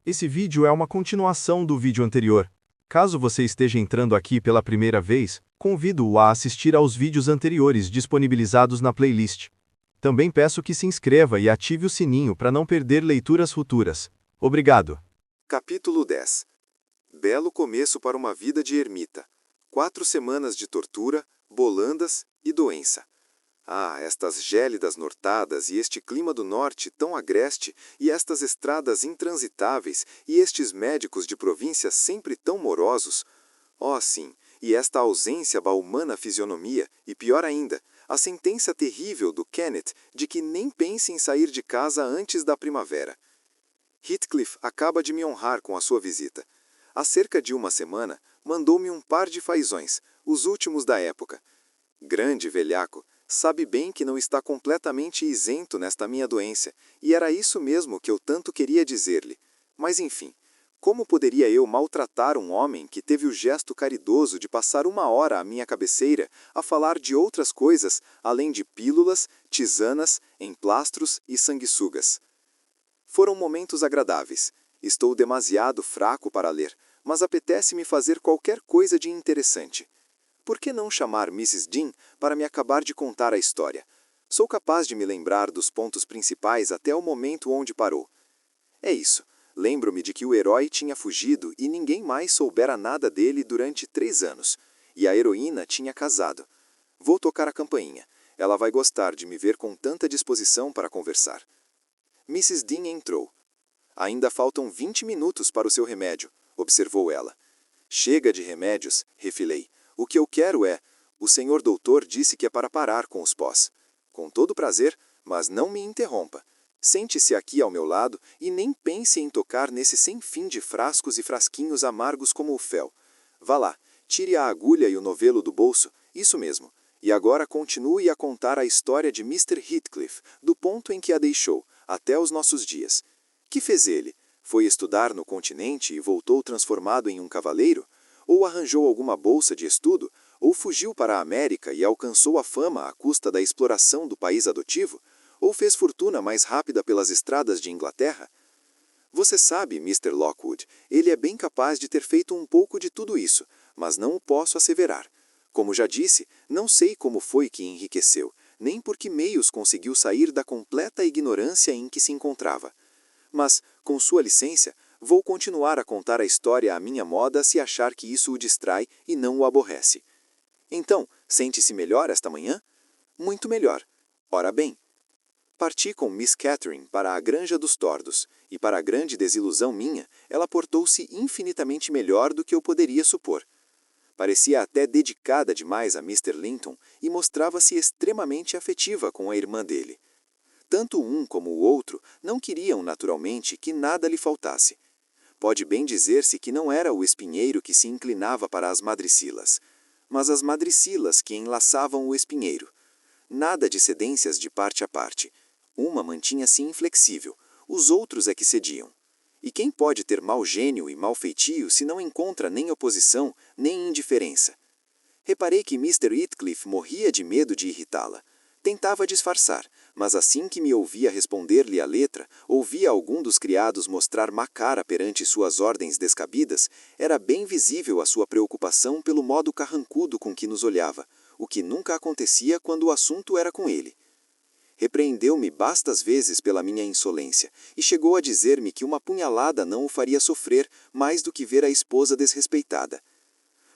Esse vídeo é uma continuação do vídeo anterior. Caso você esteja entrando aqui pela primeira vez, convido-o a assistir aos vídeos anteriores disponibilizados na playlist. Também peço que se inscreva e ative o sininho para não perder leituras futuras. Obrigado. Capítulo 10. Belo começo para uma vida de ermita. 4 semanas de tortura, bolandas e doença. Ah, estas gélidas nortadas e este clima do norte tão agreste, e estas estradas intransitáveis, e estes médicos de província sempre tão morosos. Oh, sim, e esta ausência da humana fisionomia, e pior ainda, a sentença terrível do Kenneth de que nem pense em sair de casa antes da primavera. Heathcliff acaba de me honrar com a sua visita. Há cerca de uma semana, mandou-me um par de fazões, os últimos da época. Grande velhaco, sabe bem que não está completamente isento nesta minha doença, e era isso mesmo que eu tanto queria dizer-lhe. Mas enfim, como poderia eu maltratar um homem que teve o gesto caridoso de passar 1 hora à minha cabeceira a falar de outras coisas, além de pílulas, tisanas, emplastros e sanguessugas? Foram momentos agradáveis. Estou demasiado fraco para ler, mas apetece-me fazer qualquer coisa de interessante. Por que não chamar Mrs. Dean para me acabar de contar a história? Sou capaz de me lembrar dos pontos principais até o momento onde parou. É isso. Lembro-me de que o herói tinha fugido e ninguém mais soubera nada dele durante 3 anos. E a heroína tinha casado. Vou tocar a campainha. Ela vai gostar de me ver com tanta disposição para conversar. Mrs. Dean entrou. Ainda faltam 20 minutos para o seu remédio, observou ela. Chega de remédios, refilei. O que eu quero é... O senhor doutor disse que é para parar com os pós. Com todo prazer, mas não me interrompa. Sente-se aqui ao meu lado e nem pense em tocar nesse sem fim de frascos e frasquinhos amargos como o fel. Vá lá, tire a agulha e o novelo do bolso, isso mesmo. E agora continue a contar a história de Mr. Heathcliff, do ponto em que a deixou, até os nossos dias. Que fez ele? Foi estudar no continente e voltou transformado em um cavaleiro? Ou arranjou alguma bolsa de estudo? Ou fugiu para a América e alcançou a fama à custa da exploração do país adotivo? Ou fez fortuna mais rápida pelas estradas de Inglaterra? Você sabe, Mr. Lockwood, ele é bem capaz de ter feito um pouco de tudo isso, mas não o posso asseverar. Como já disse, não sei como foi que enriqueceu, nem por que meios conseguiu sair da completa ignorância em que se encontrava. Mas, com sua licença, vou continuar a contar a história à minha moda se achar que isso o distrai e não o aborrece. Então, sente-se melhor esta manhã? Muito melhor. Ora bem. Parti com Miss Catherine para a Granja dos Tordos, e para a grande desilusão minha, ela portou-se infinitamente melhor do que eu poderia supor. Parecia até dedicada demais a Mr. Linton e mostrava-se extremamente afetiva com a irmã dele. Tanto um como o outro não queriam naturalmente que nada lhe faltasse. Pode bem dizer-se que não era o espinheiro que se inclinava para as madricilas, mas as madricilas que enlaçavam o espinheiro. Nada de cedências de parte a parte. Uma mantinha-se inflexível, os outros é que cediam. E quem pode ter mau gênio e mau feitio se não encontra nem oposição, nem indiferença? Reparei que Mr. Heathcliff morria de medo de irritá-la. Tentava disfarçar, mas assim que me ouvia responder-lhe a letra, ouvia algum dos criados mostrar má cara perante suas ordens descabidas, era bem visível a sua preocupação pelo modo carrancudo com que nos olhava, o que nunca acontecia quando o assunto era com ele. Repreendeu-me bastas vezes pela minha insolência, e chegou a dizer-me que uma punhalada não o faria sofrer mais do que ver a esposa desrespeitada.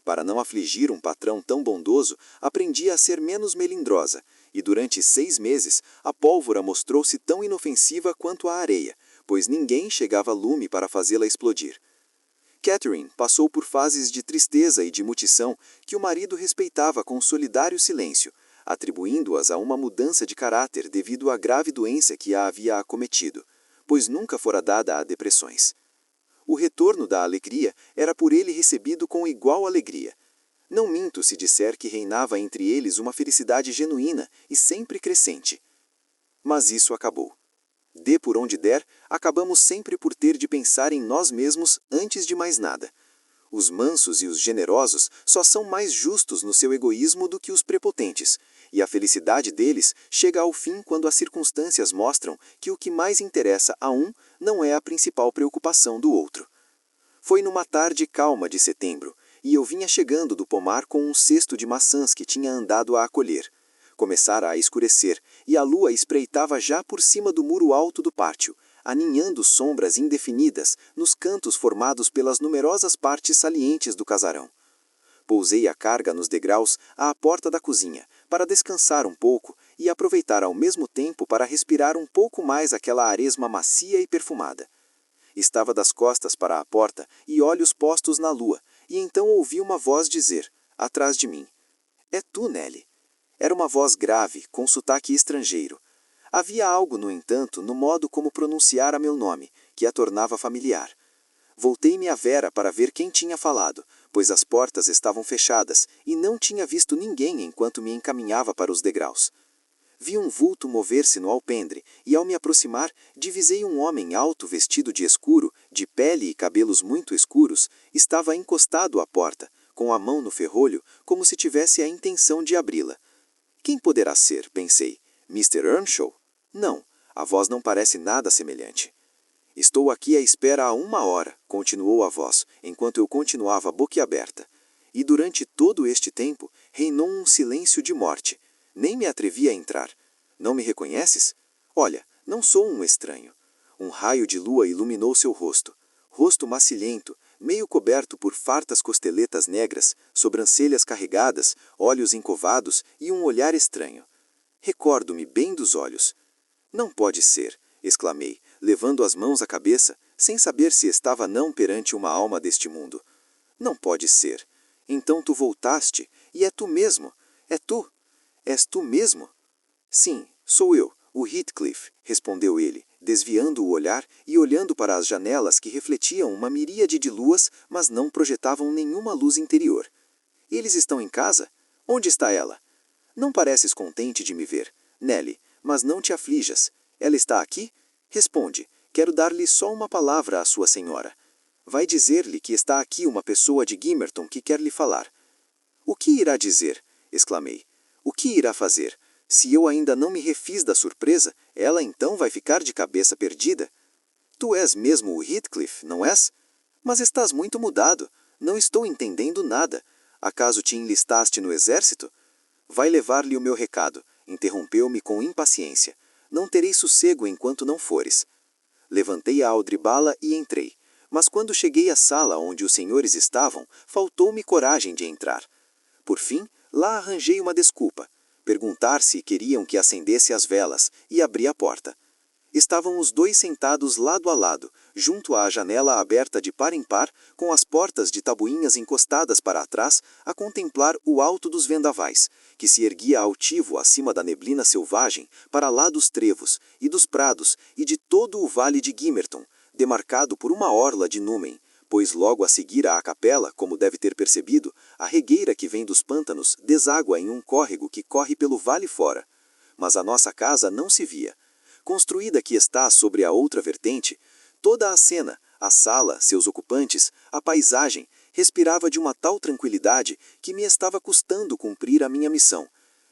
Para não afligir um patrão tão bondoso, aprendi a ser menos melindrosa, e durante 6 meses a pólvora mostrou-se tão inofensiva quanto a areia, pois ninguém chegava a lume para fazê-la explodir. Catherine passou por fases de tristeza e de mutição que o marido respeitava com solidário silêncio, atribuindo-as a uma mudança de caráter devido à grave doença que a havia acometido, pois nunca fora dada a depressões. O retorno da alegria era por ele recebido com igual alegria. Não minto se disser que reinava entre eles uma felicidade genuína e sempre crescente. Mas isso acabou. Dê por onde der, acabamos sempre por ter de pensar em nós mesmos antes de mais nada. Os mansos e os generosos só são mais justos no seu egoísmo do que os prepotentes, e a felicidade deles chega ao fim quando as circunstâncias mostram que o que mais interessa a um não é a principal preocupação do outro. Foi numa tarde calma de setembro, e eu vinha chegando do pomar com um cesto de maçãs que tinha andado a acolher. Começara a escurecer, e a lua espreitava já por cima do muro alto do pátio, aninhando sombras indefinidas nos cantos formados pelas numerosas partes salientes do casarão. Pousei a carga nos degraus à porta da cozinha, para descansar um pouco e aproveitar ao mesmo tempo para respirar um pouco mais aquela aresma macia e perfumada. Estava das costas para a porta e olhos postos na lua, e então ouvi uma voz dizer, atrás de mim: "É tu, Nelly." Era uma voz grave, com sotaque estrangeiro. Havia algo, no entanto, no modo como pronunciara meu nome, que a tornava familiar. Voltei-me a Vera para ver quem tinha falado, pois as portas estavam fechadas e não tinha visto ninguém enquanto me encaminhava para os degraus. Vi um vulto mover-se no alpendre, e ao me aproximar, divisei um homem alto vestido de escuro, de pele e cabelos muito escuros, estava encostado à porta, com a mão no ferrolho, como se tivesse a intenção de abri-la. Quem poderá ser, pensei. Mr. Earnshaw? Não, a voz não parece nada semelhante. Estou aqui à espera há 1 hora, continuou a voz, enquanto eu continuava boquiaberta. E durante todo este tempo, reinou um silêncio de morte. Nem me atrevi a entrar. Não me reconheces? Olha, não sou um estranho. Um raio de lua iluminou seu rosto. Rosto macilhento, meio coberto por fartas costeletas negras, sobrancelhas carregadas, olhos encovados e um olhar estranho. Recordo-me bem dos olhos. Não pode ser, exclamei, levando as mãos à cabeça, sem saber se estava não perante uma alma deste mundo. Não pode ser. Então tu voltaste, e é tu mesmo. É tu. És tu mesmo? Sim, sou eu, o Heathcliff, respondeu ele, desviando o olhar e olhando para as janelas que refletiam uma miríade de luas, mas não projetavam nenhuma luz interior. Eles estão em casa? Onde está ela? Não pareces contente de me ver, Nelly, mas não te aflijas. Ela está aqui? Responde, quero dar-lhe só uma palavra à sua senhora. Vai dizer-lhe que está aqui uma pessoa de Gimmerton que quer lhe falar. O que irá dizer? Exclamei. O que irá fazer? Se eu ainda não me refiz da surpresa, ela então vai ficar de cabeça perdida? Tu és mesmo o Heathcliff, não és? Mas estás muito mudado. Não estou entendendo nada. Acaso te enlistaste no exército? Vai levar-lhe o meu recado, interrompeu-me com impaciência. Não terei sossego enquanto não fores. Levantei a aldrabala e entrei. Mas quando cheguei à sala onde os senhores estavam, faltou-me coragem de entrar. Por fim, lá arranjei uma desculpa. Perguntar se queriam que acendesse as velas, e abri a porta. Estavam os dois sentados lado a lado, junto à janela aberta de par em par, com as portas de tabuinhas encostadas para trás, a contemplar o alto dos vendavais, que se erguia altivo acima da neblina selvagem, para lá dos trevos, e dos prados, e de todo o vale de Gimmerton, demarcado por uma orla de númen, pois logo a seguir à capela, como deve ter percebido, a regueira que vem dos pântanos deságua em um córrego que corre pelo vale fora. Mas a nossa casa não se via. Construída que está sobre a outra vertente, toda a cena, a sala, seus ocupantes, a paisagem, respirava de uma tal tranquilidade que me estava custando cumprir a minha missão.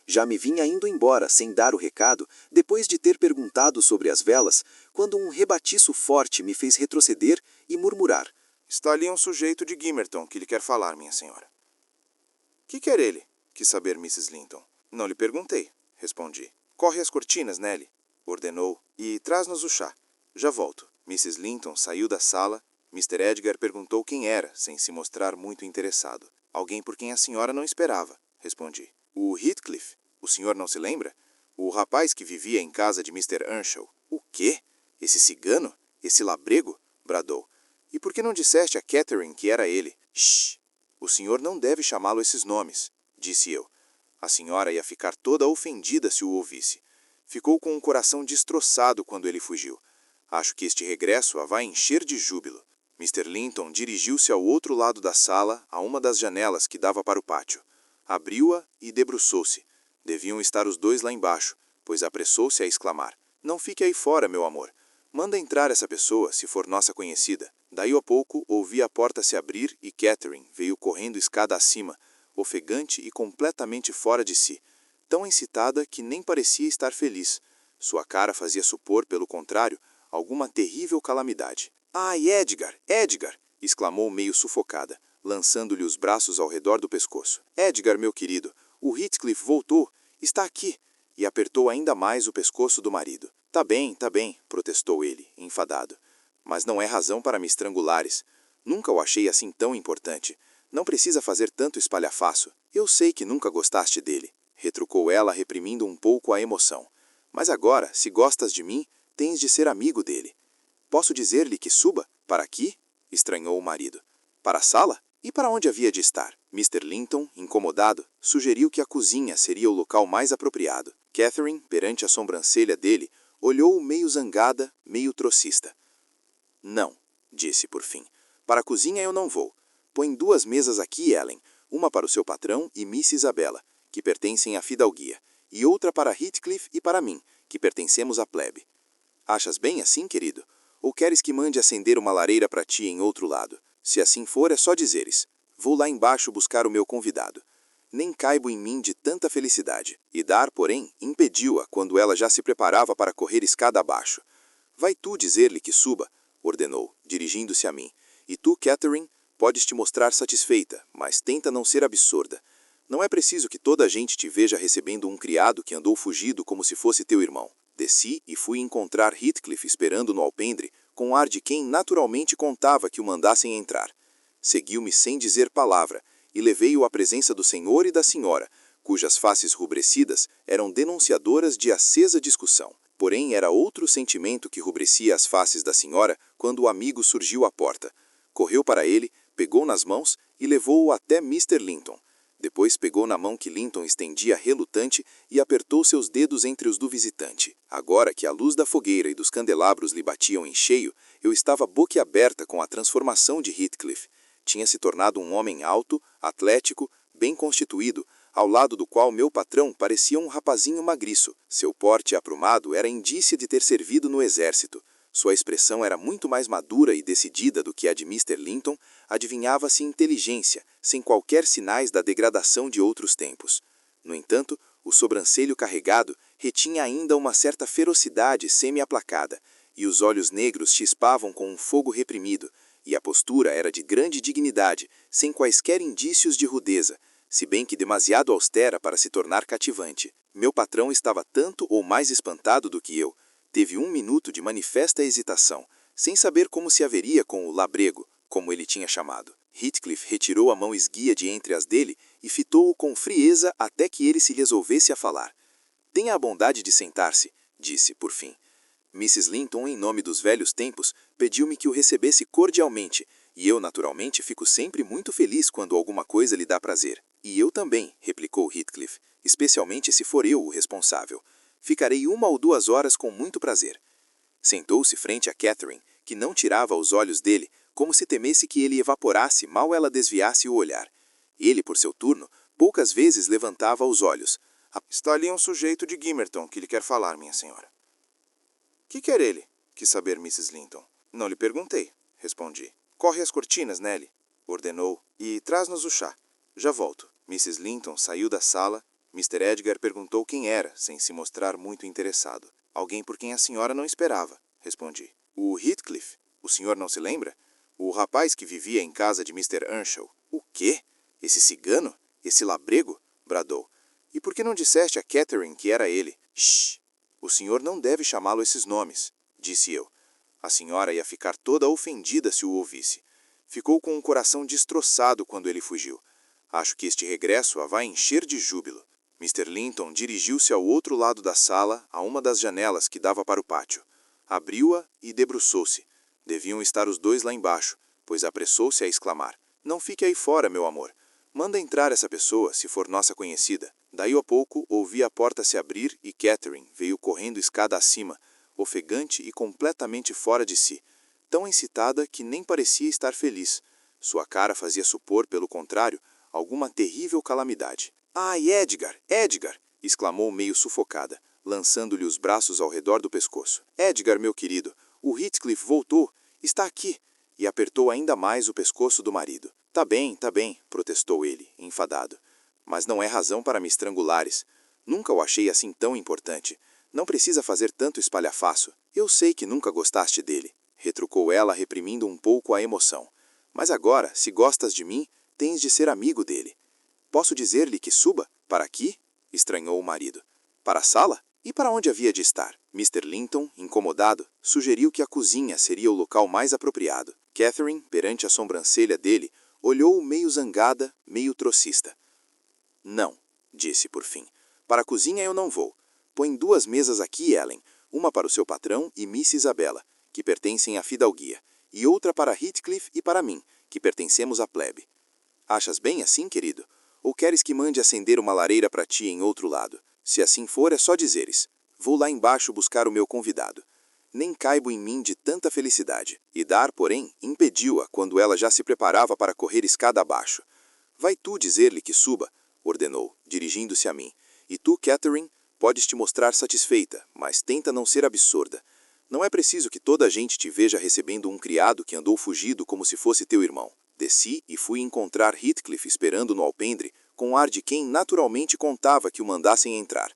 Já me vinha indo embora sem dar o recado, depois de ter perguntado sobre as velas, quando um rebatiço forte me fez retroceder e murmurar. Está ali um sujeito de Gimmerton que lhe quer falar, minha senhora. Que quer ele? Quis saber Mrs. Linton. Não lhe perguntei, respondi. Corre as cortinas, Nelly, ordenou, e traz-nos o chá. Já volto. Mrs. Linton saiu da sala. Mr. Edgar perguntou quem era, sem se mostrar muito interessado. Alguém por quem a senhora não esperava, respondi. O Heathcliff? O senhor não se lembra? O rapaz que vivia em casa de Mr. Earnshaw. O quê? Esse cigano? Esse labrego? Bradou. E por que não disseste a Catherine que era ele? Shh! O senhor não deve chamá-lo esses nomes, disse eu. A senhora ia ficar toda ofendida se o ouvisse. Ficou com o coração destroçado quando ele fugiu. Acho que este regresso a vai encher de júbilo. Mr. Linton dirigiu-se ao outro lado da sala, a uma das janelas que dava para o pátio. Abriu-a e debruçou-se. Deviam estar os dois lá embaixo, pois apressou-se a exclamar. Não fique aí fora, meu amor. Manda entrar essa pessoa, se for nossa conhecida. Daí a pouco, ouvi a porta se abrir e Catherine veio correndo escada acima, ofegante e completamente fora de si. tão excitada que nem parecia estar feliz. Sua cara fazia supor, pelo contrário, alguma terrível calamidade. "Ai, Edgar, Edgar!" exclamou meio sufocada, lançando-lhe os braços ao redor do pescoço. "Edgar, meu querido, o Heathcliff voltou, está aqui!" E apertou ainda mais o pescoço do marido. Tá bem, protestou ele, enfadado. "Mas não é razão para me estrangulares. Nunca o achei assim tão importante. Não precisa fazer tanto espalhafaço. Eu sei que nunca gostaste dele", retrucou ela, reprimindo um pouco a emoção. "Mas agora, se gostas de mim, tens de ser amigo dele." "Posso dizer-lhe que suba? Para aqui?" estranhou o marido. "Para a sala? E para onde havia de estar?" Mr. Linton, incomodado, sugeriu que a cozinha seria o local mais apropriado. Catherine, perante a sobrancelha dele, olhou-o meio zangada, meio trocista. "Não", disse por fim. "Para a cozinha eu não vou. Põe 2 mesas aqui, Ellen, uma para o seu patrão e Miss Isabella, que pertencem à fidalguia, e outra para Heathcliff e para mim, que pertencemos à plebe. Achas bem assim, querido? Ou queres que mande acender uma lareira para ti em outro lado? Se assim for, é só dizeres. Vou lá embaixo buscar o meu convidado. Nem caibo em mim de tanta felicidade." E Dar, porém, impediu-a quando ela já se preparava para correr escada abaixo. "Vai tu dizer-lhe que suba", ordenou, dirigindo-se a mim. "E tu, Catherine, podes te mostrar satisfeita, mas tenta não ser absurda. Não é preciso que toda a gente te veja recebendo um criado que andou fugido como se fosse teu irmão." Desci e fui encontrar Heathcliff esperando no alpendre, com ar de quem naturalmente contava que o mandassem entrar. Seguiu-me sem dizer palavra, e levei-o à presença do senhor e da senhora, cujas faces rubrecidas eram denunciadoras de acesa discussão. Porém, era outro sentimento que rubrecia as faces da senhora quando o amigo surgiu à porta. Correu para ele, pegou nas mãos e levou-o até Mr. Linton. Depois pegou na mão que Linton estendia relutante e apertou seus dedos entre os do visitante. Agora que a luz da fogueira e dos candelabros lhe batiam em cheio, eu estava boquiaberta com a transformação de Heathcliff. Tinha se tornado um homem alto, atlético, bem constituído, ao lado do qual meu patrão parecia um rapazinho magriço. Seu porte aprumado era indício de ter servido no exército. Sua expressão era muito mais madura e decidida do que a de Mr. Linton, adivinhava-se inteligência, sem qualquer sinais da degradação de outros tempos. No entanto, o sobrancelho carregado retinha ainda uma certa ferocidade semi-aplacada, e os olhos negros chispavam com um fogo reprimido, e a postura era de grande dignidade, sem quaisquer indícios de rudeza, se bem que demasiado austera para se tornar cativante. Meu patrão estava tanto ou mais espantado do que eu. Teve 1 minuto de manifesta hesitação, sem saber como se haveria com o labrego, como ele tinha chamado. Heathcliff retirou a mão esguia de entre as dele e fitou-o com frieza até que ele se resolvesse a falar. "Tenha a bondade de sentar-se", disse, por fim. Mrs. Linton, em nome dos velhos tempos, pediu-me que o recebesse cordialmente, e eu, naturalmente, fico sempre muito feliz quando alguma coisa lhe dá prazer. "E eu também", replicou Heathcliff, "especialmente se for eu o responsável. Ficarei 1 ou 2 horas com muito prazer." Sentou-se frente a Catherine, que não tirava os olhos dele, como se temesse que ele evaporasse mal ela desviasse o olhar. Ele, por seu turno, poucas vezes levantava os olhos. "Está ali um sujeito de Gimmerton que lhe quer falar, minha senhora." "Que quer ele?" quis saber Mrs. Linton. "Não lhe perguntei", respondi. "Corre as cortinas, Nelly", ordenou, "e traz-nos o chá. Já volto." Mrs. Linton saiu da sala. Mr. Edgar perguntou quem era, sem se mostrar muito interessado. "Alguém por quem a senhora não esperava", respondi. "O Heathcliff? O senhor não se lembra? O rapaz que vivia em casa de Mr. Earnshaw." "O quê? Esse cigano? Esse labrego?" bradou. "E por que não disseste a Catherine que era ele?" "Shh! O senhor não deve chamá-lo esses nomes", disse eu. A senhora ia ficar toda ofendida se o ouvisse. Ficou com o coração destroçado quando ele fugiu. Acho que este regresso a vai encher de júbilo. Mr. Linton dirigiu-se ao outro lado da sala, a uma das janelas que dava para o pátio. Abriu-a e debruçou-se. Deviam estar os dois lá embaixo, pois apressou-se a exclamar: "Não fique aí fora, meu amor. Manda entrar essa pessoa, se for nossa conhecida." Daí a pouco, ouvi a porta se abrir e Catherine veio correndo escada acima, ofegante e completamente fora de si, tão excitada que nem parecia estar feliz. Sua cara fazia supor, pelo contrário, alguma terrível calamidade. "Ai, Edgar, Edgar!" exclamou meio sufocada, lançando-lhe os braços ao redor do pescoço. "Edgar, meu querido, o Heathcliff voltou, está aqui." E apertou ainda mais o pescoço do marido. Tá bem, protestou ele, enfadado. "Mas não é razão para me estrangulares. Nunca o achei assim tão importante. Não precisa fazer tanto espalhafaço. Eu sei que nunca gostaste dele, retrucou ela, reprimindo um pouco a emoção. Mas agora, se gostas de mim, tens de ser amigo dele. Posso dizer-lhe que suba? Para aqui? Estranhou o marido. Para a sala? E para onde havia de estar? Mr. Linton, incomodado, sugeriu que a cozinha seria o local mais apropriado. Catherine, perante a sobrancelha dele, olhou-o meio zangada, meio trocista. Não, disse por fim. Para a cozinha eu não vou. Põe 2 mesas aqui, Ellen. Uma para o seu patrão e Miss Isabella, que pertencem à fidalguia, e outra para Heathcliff e para mim, que pertencemos à plebe. Achas bem assim, querido? Ou queres que mande acender uma lareira para ti em outro lado? Se assim for, é só dizeres. Vou lá embaixo buscar o meu convidado. Nem caibo em mim de tanta felicidade. E Dar, porém, impediu-a quando ela já se preparava para correr escada abaixo. Vai tu dizer-lhe que suba, ordenou, dirigindo-se a mim. E tu, Catherine, podes te mostrar satisfeita, mas tenta não ser absurda. Não é preciso que toda a gente te veja recebendo um criado que andou fugido como se fosse teu irmão. Desci e fui encontrar Heathcliff esperando no alpendre, com ar de quem naturalmente contava que o mandassem entrar.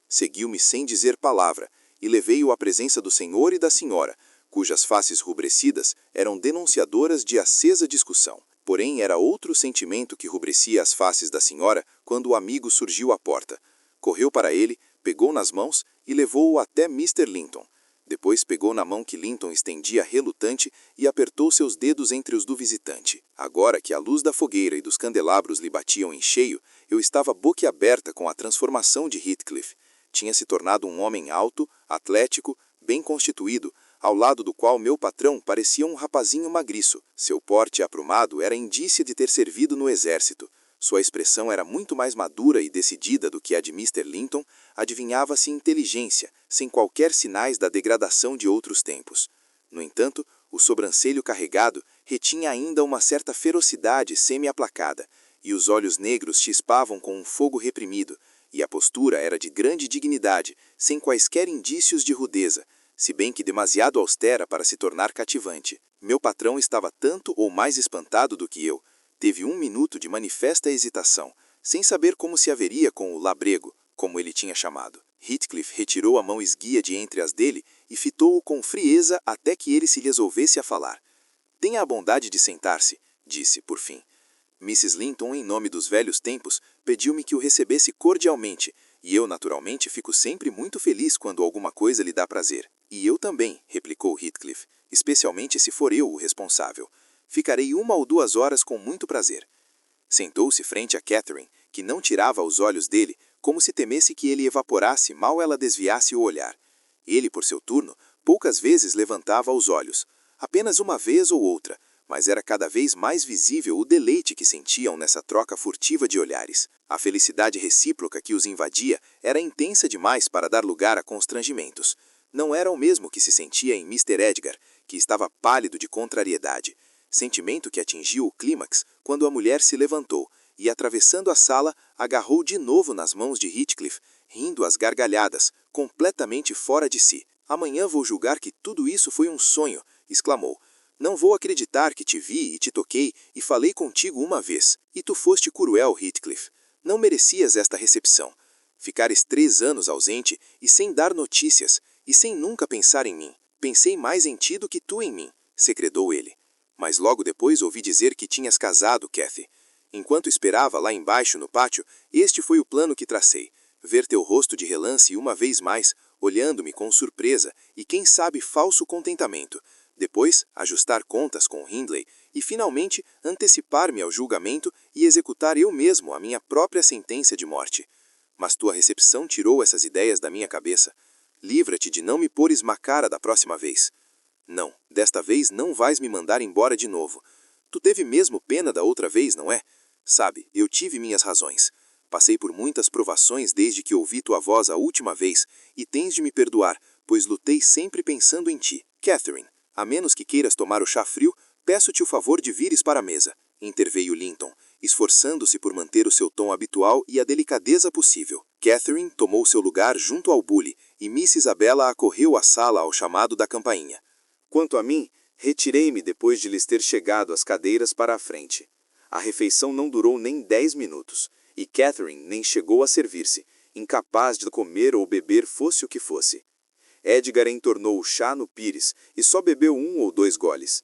Seguiu-me sem dizer palavra, e levei-o à presença do senhor e da senhora, cujas faces rubrecidas eram denunciadoras de acesa discussão. Porém, era outro sentimento que rubrecia as faces da senhora quando o amigo surgiu à porta. Correu para ele, pegou nas mãos e levou-o até Mr. Linton. Depois pegou na mão que Linton estendia relutante e apertou seus dedos entre os do visitante. Agora que a luz da fogueira e dos candelabros lhe batiam em cheio, eu estava boquiaberta com a transformação de Heathcliff. Tinha se tornado um homem alto, atlético, bem constituído, ao lado do qual meu patrão parecia um rapazinho magriço. Seu porte aprumado era indício de ter servido no exército. Sua expressão era muito mais madura e decidida do que a de Mr. Linton, adivinhava-se inteligência, sem qualquer sinais da degradação de outros tempos. No entanto, o sobrancelho carregado retinha ainda uma certa ferocidade semi-aplacada, e os olhos negros chispavam com um fogo reprimido, e a postura era de grande dignidade, sem quaisquer indícios de rudeza, se bem que demasiado austera para se tornar cativante. Meu patrão estava tanto ou mais espantado do que eu. Teve 1 minuto de manifesta hesitação, sem saber como se haveria com o labrego, como ele tinha chamado. Heathcliff retirou a mão esguia de entre as dele e fitou-o com frieza até que ele se resolvesse a falar. Tenha a bondade de sentar-se, disse, por fim. Mrs. Linton, em nome dos velhos tempos, pediu-me que o recebesse cordialmente, e eu, naturalmente, fico sempre muito feliz quando alguma coisa lhe dá prazer. E eu também, replicou Heathcliff, especialmente se for eu o responsável. Ficarei 1 ou 2 horas com muito prazer. Sentou-se frente a Catherine, que não tirava os olhos dele, como se temesse que ele evaporasse mal ela desviasse o olhar. Ele, por seu turno, poucas vezes levantava os olhos, apenas uma vez ou outra, mas era cada vez mais visível o deleite que sentiam nessa troca furtiva de olhares. A felicidade recíproca que os invadia era intensa demais para dar lugar a constrangimentos. Não era o mesmo que se sentia em Mr. Edgar, que estava pálido de contrariedade. Sentimento que atingiu o clímax quando a mulher se levantou e, atravessando a sala, agarrou de novo nas mãos de Heathcliff, rindo às gargalhadas, completamente fora de si. Amanhã vou julgar que tudo isso foi um sonho, exclamou. Não vou acreditar que te vi e te toquei e falei contigo uma vez. E tu foste cruel, Heathcliff. Não merecias esta recepção. Ficares 3 anos ausente e sem dar notícias, e sem nunca pensar em mim. Pensei mais em ti do que tu em mim, segredou ele. Mas logo depois ouvi dizer que tinhas casado, Cathy. Enquanto esperava lá embaixo no pátio, este foi o plano que tracei. Ver teu rosto de relance uma vez mais, olhando-me com surpresa e, quem sabe, falso contentamento. Depois, ajustar contas com Hindley e, finalmente, antecipar-me ao julgamento e executar eu mesmo a minha própria sentença de morte. Mas tua recepção tirou essas ideias da minha cabeça. Livra-te de não me pôres má cara da próxima vez. Não, desta vez não vais me mandar embora de novo. Tu teve mesmo pena da outra vez, não é? Sabe, eu tive minhas razões. Passei por muitas provações desde que ouvi tua voz a última vez, e tens de me perdoar, pois lutei sempre pensando em ti. Catherine, a menos que queiras tomar o chá frio, peço-te o favor de vires para a mesa, interveio Linton, esforçando-se por manter o seu tom habitual e a delicadeza possível. Catherine tomou seu lugar junto ao bule, e Miss Isabella acorreu à sala ao chamado da campainha. Quanto a mim, retirei-me depois de lhes ter chegado as cadeiras para a frente. A refeição não durou nem 10 minutos, e Catherine nem chegou a servir-se, incapaz de comer ou beber fosse o que fosse. Edgar entornou o chá no pires e só bebeu 1 ou 2 goles.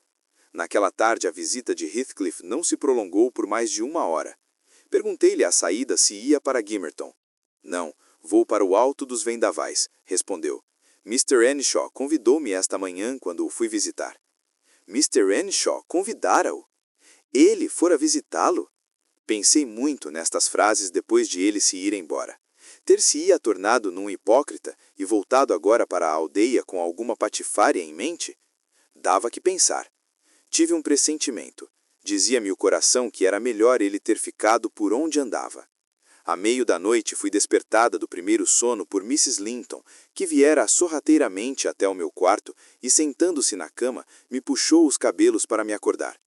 Naquela tarde, a visita de Heathcliff não se prolongou por mais de 1 hora. Perguntei-lhe à saída se ia para Gimmerton. Não, vou para o Alto dos Vendavais, respondeu. Mr. Earnshaw convidou-me esta manhã quando o fui visitar. Mr. Earnshaw convidara-o? Ele fora visitá-lo? Pensei muito nestas frases depois de ele se ir embora. Ter-se-ia tornado num hipócrita e voltado agora para a aldeia com alguma patifária em mente? Dava que pensar. Tive um pressentimento. Dizia-me o coração que era melhor ele ter ficado por onde andava. À meio da noite fui despertada do primeiro sono por Mrs. Linton, que viera sorrateiramente até o meu quarto e, sentando-se na cama, me puxou os cabelos para me acordar.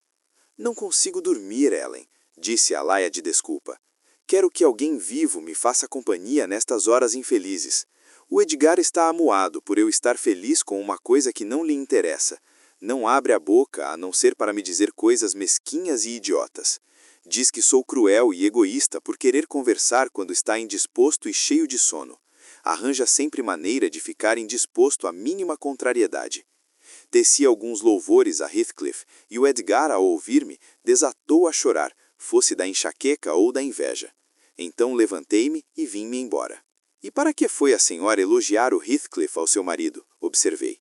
Não consigo dormir, Ellen, disse a laia de desculpa. Quero que alguém vivo me faça companhia nestas horas infelizes. O Edgar está amuado por eu estar feliz com uma coisa que não lhe interessa. Não abre a boca a não ser para me dizer coisas mesquinhas e idiotas. Diz que sou cruel e egoísta por querer conversar quando está indisposto e cheio de sono. Arranja sempre maneira de ficar indisposto à mínima contrariedade. Teci alguns louvores a Heathcliff e o Edgar, ao ouvir-me, desatou a chorar, fosse da enxaqueca ou da inveja. Então levantei-me e vim-me embora. E para que foi a senhora elogiar o Heathcliff ao seu marido? Observei.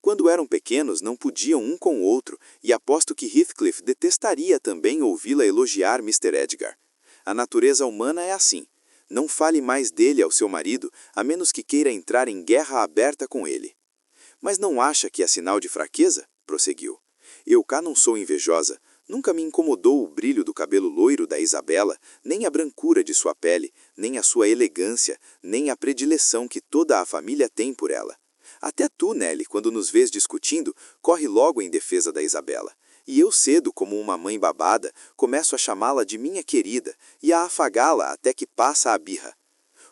Quando eram pequenos não podiam um com o outro, e aposto que Heathcliff detestaria também ouvi-la elogiar Mr. Edgar. A natureza humana é assim. Não fale mais dele ao seu marido, a menos que queira entrar em guerra aberta com ele. Mas não acha que é sinal de fraqueza? Prosseguiu. Eu cá não sou invejosa. Nunca me incomodou o brilho do cabelo loiro da Isabela, nem a brancura de sua pele, nem a sua elegância, nem a predileção que toda a família tem por ela. Até tu, Nelly, quando nos vês discutindo, corre logo em defesa da Isabela. E eu cedo, como uma mãe babada, começo a chamá-la de minha querida e a afagá-la até que passa a birra.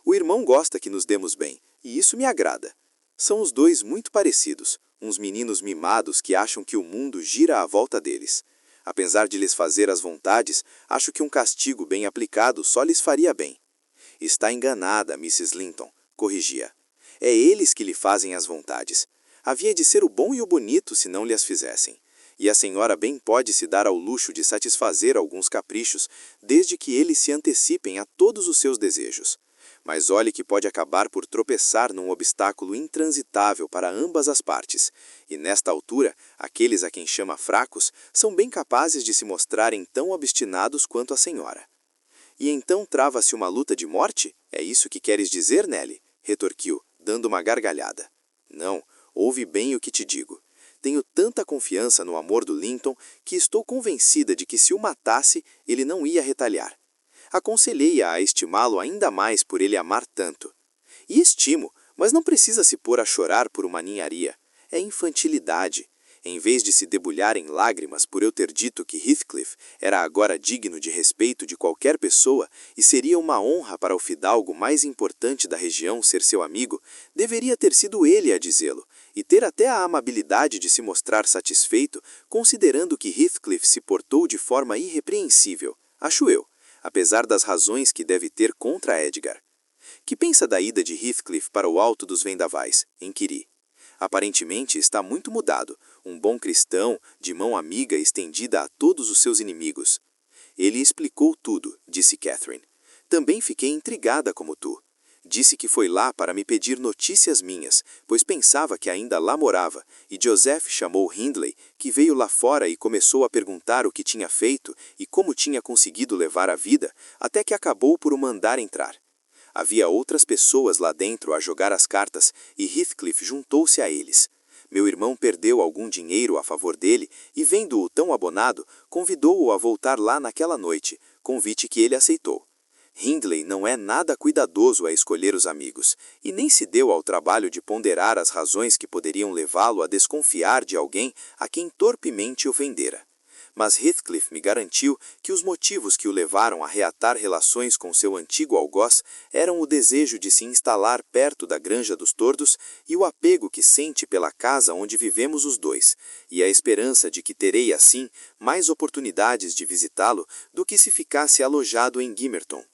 O irmão gosta que nos demos bem, e isso me agrada. São os dois muito parecidos, uns meninos mimados que acham que o mundo gira à volta deles. Apesar de lhes fazer as vontades, acho que um castigo bem aplicado só lhes faria bem. Está enganada, Mrs. Linton, corrigia. É eles que lhe fazem as vontades. Havia de ser o bom e o bonito se não lhe as fizessem. E a senhora bem pode se dar ao luxo de satisfazer alguns caprichos, desde que eles se antecipem a todos os seus desejos. Mas olhe que pode acabar por tropeçar num obstáculo intransitável para ambas as partes, e nesta altura, aqueles a quem chama fracos são bem capazes de se mostrarem tão obstinados quanto a senhora. E então trava-se uma luta de morte? É isso que queres dizer, Nelly? Retorquiu, dando uma gargalhada. Não, ouve bem o que te digo. Tenho tanta confiança no amor do Linton que estou convencida de que se o matasse, ele não ia retalhar. Aconselhei-a a estimá-lo ainda mais por ele amar tanto. E estimo, mas não precisa se pôr a chorar por uma ninharia. É infantilidade. Em vez de se debulhar em lágrimas por eu ter dito que Heathcliff era agora digno de respeito de qualquer pessoa e seria uma honra para o fidalgo mais importante da região ser seu amigo, deveria ter sido ele a dizê-lo, e ter até a amabilidade de se mostrar satisfeito, considerando que Heathcliff se portou de forma irrepreensível, acho eu, apesar das razões que deve ter contra Edgar. Que pensa da ida de Heathcliff para o Alto dos Vendavais? Inquiri. Aparentemente está muito mudado, um bom cristão, de mão amiga estendida a todos os seus inimigos. Ele explicou tudo, disse Catherine. Também fiquei intrigada como tu. Disse que foi lá para me pedir notícias minhas, pois pensava que ainda lá morava, e Joseph chamou Hindley, que veio lá fora e começou a perguntar o que tinha feito e como tinha conseguido levar a vida, até que acabou por o mandar entrar. Havia outras pessoas lá dentro a jogar as cartas e Heathcliff juntou-se a eles. Meu irmão perdeu algum dinheiro a favor dele e, vendo-o tão abonado, convidou-o a voltar lá naquela noite, convite que ele aceitou. Hindley não é nada cuidadoso a escolher os amigos, e nem se deu ao trabalho de ponderar as razões que poderiam levá-lo a desconfiar de alguém a quem torpemente ofendera. Mas Heathcliff me garantiu que os motivos que o levaram a reatar relações com seu antigo algoz eram o desejo de se instalar perto da Granja dos Tordos e o apego que sente pela casa onde vivemos os dois, e a esperança de que terei, assim, mais oportunidades de visitá-lo do que se ficasse alojado em Gimmerton.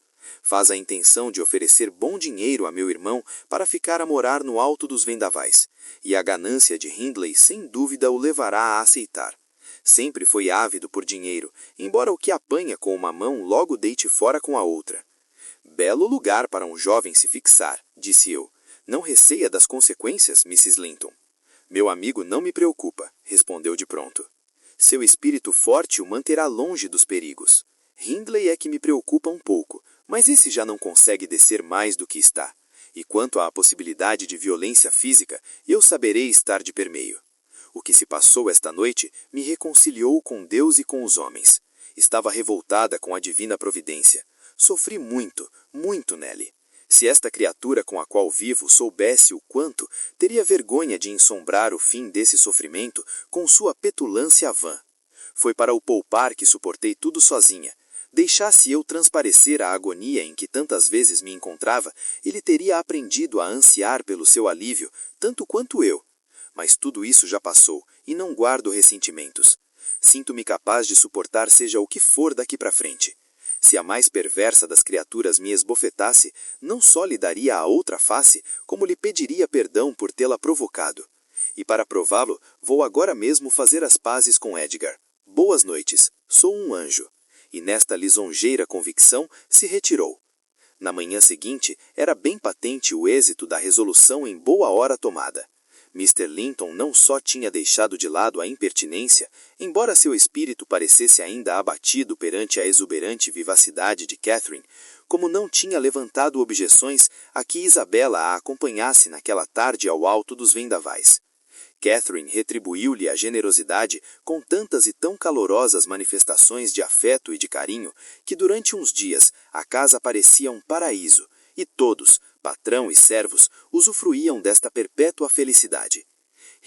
Faz a intenção de oferecer bom dinheiro a meu irmão para ficar a morar no alto dos vendavais, e a ganância de Hindley sem dúvida o levará a aceitar. Sempre foi ávido por dinheiro, embora o que apanha com uma mão logo deite fora com a outra. Belo lugar para um jovem se fixar, disse eu. Não receia das consequências, Mrs. Linton? Meu amigo não me preocupa, respondeu de pronto. Seu espírito forte o manterá longe dos perigos. Hindley é que me preocupa um pouco, mas esse já não consegue descer mais do que está. E quanto à possibilidade de violência física, eu saberei estar de permeio. O que se passou esta noite me reconciliou com Deus e com os homens. Estava revoltada com a divina providência. Sofri muito, muito, Nelly. Se esta criatura com a qual vivo soubesse o quanto, teria vergonha de ensombrar o fim desse sofrimento com sua petulância vã. Foi para o poupar que suportei tudo sozinha. Deixasse eu transparecer a agonia em que tantas vezes me encontrava, ele teria aprendido a ansiar pelo seu alívio, tanto quanto eu. Mas tudo isso já passou, e não guardo ressentimentos. Sinto-me capaz de suportar seja o que for daqui para frente. Se a mais perversa das criaturas me esbofetasse, não só lhe daria a outra face, como lhe pediria perdão por tê-la provocado. E para prová-lo, vou agora mesmo fazer as pazes com Edgar. Boas noites, sou um anjo. E nesta lisonjeira convicção se retirou. Na manhã seguinte, era bem patente o êxito da resolução em boa hora tomada. Mr. Linton não só tinha deixado de lado a impertinência, embora seu espírito parecesse ainda abatido perante a exuberante vivacidade de Catherine, como não tinha levantado objeções a que Isabela a acompanhasse naquela tarde ao alto dos vendavais. Catherine retribuiu-lhe a generosidade com tantas e tão calorosas manifestações de afeto e de carinho que durante uns dias a casa parecia um paraíso, e todos, patrão e servos, usufruíam desta perpétua felicidade.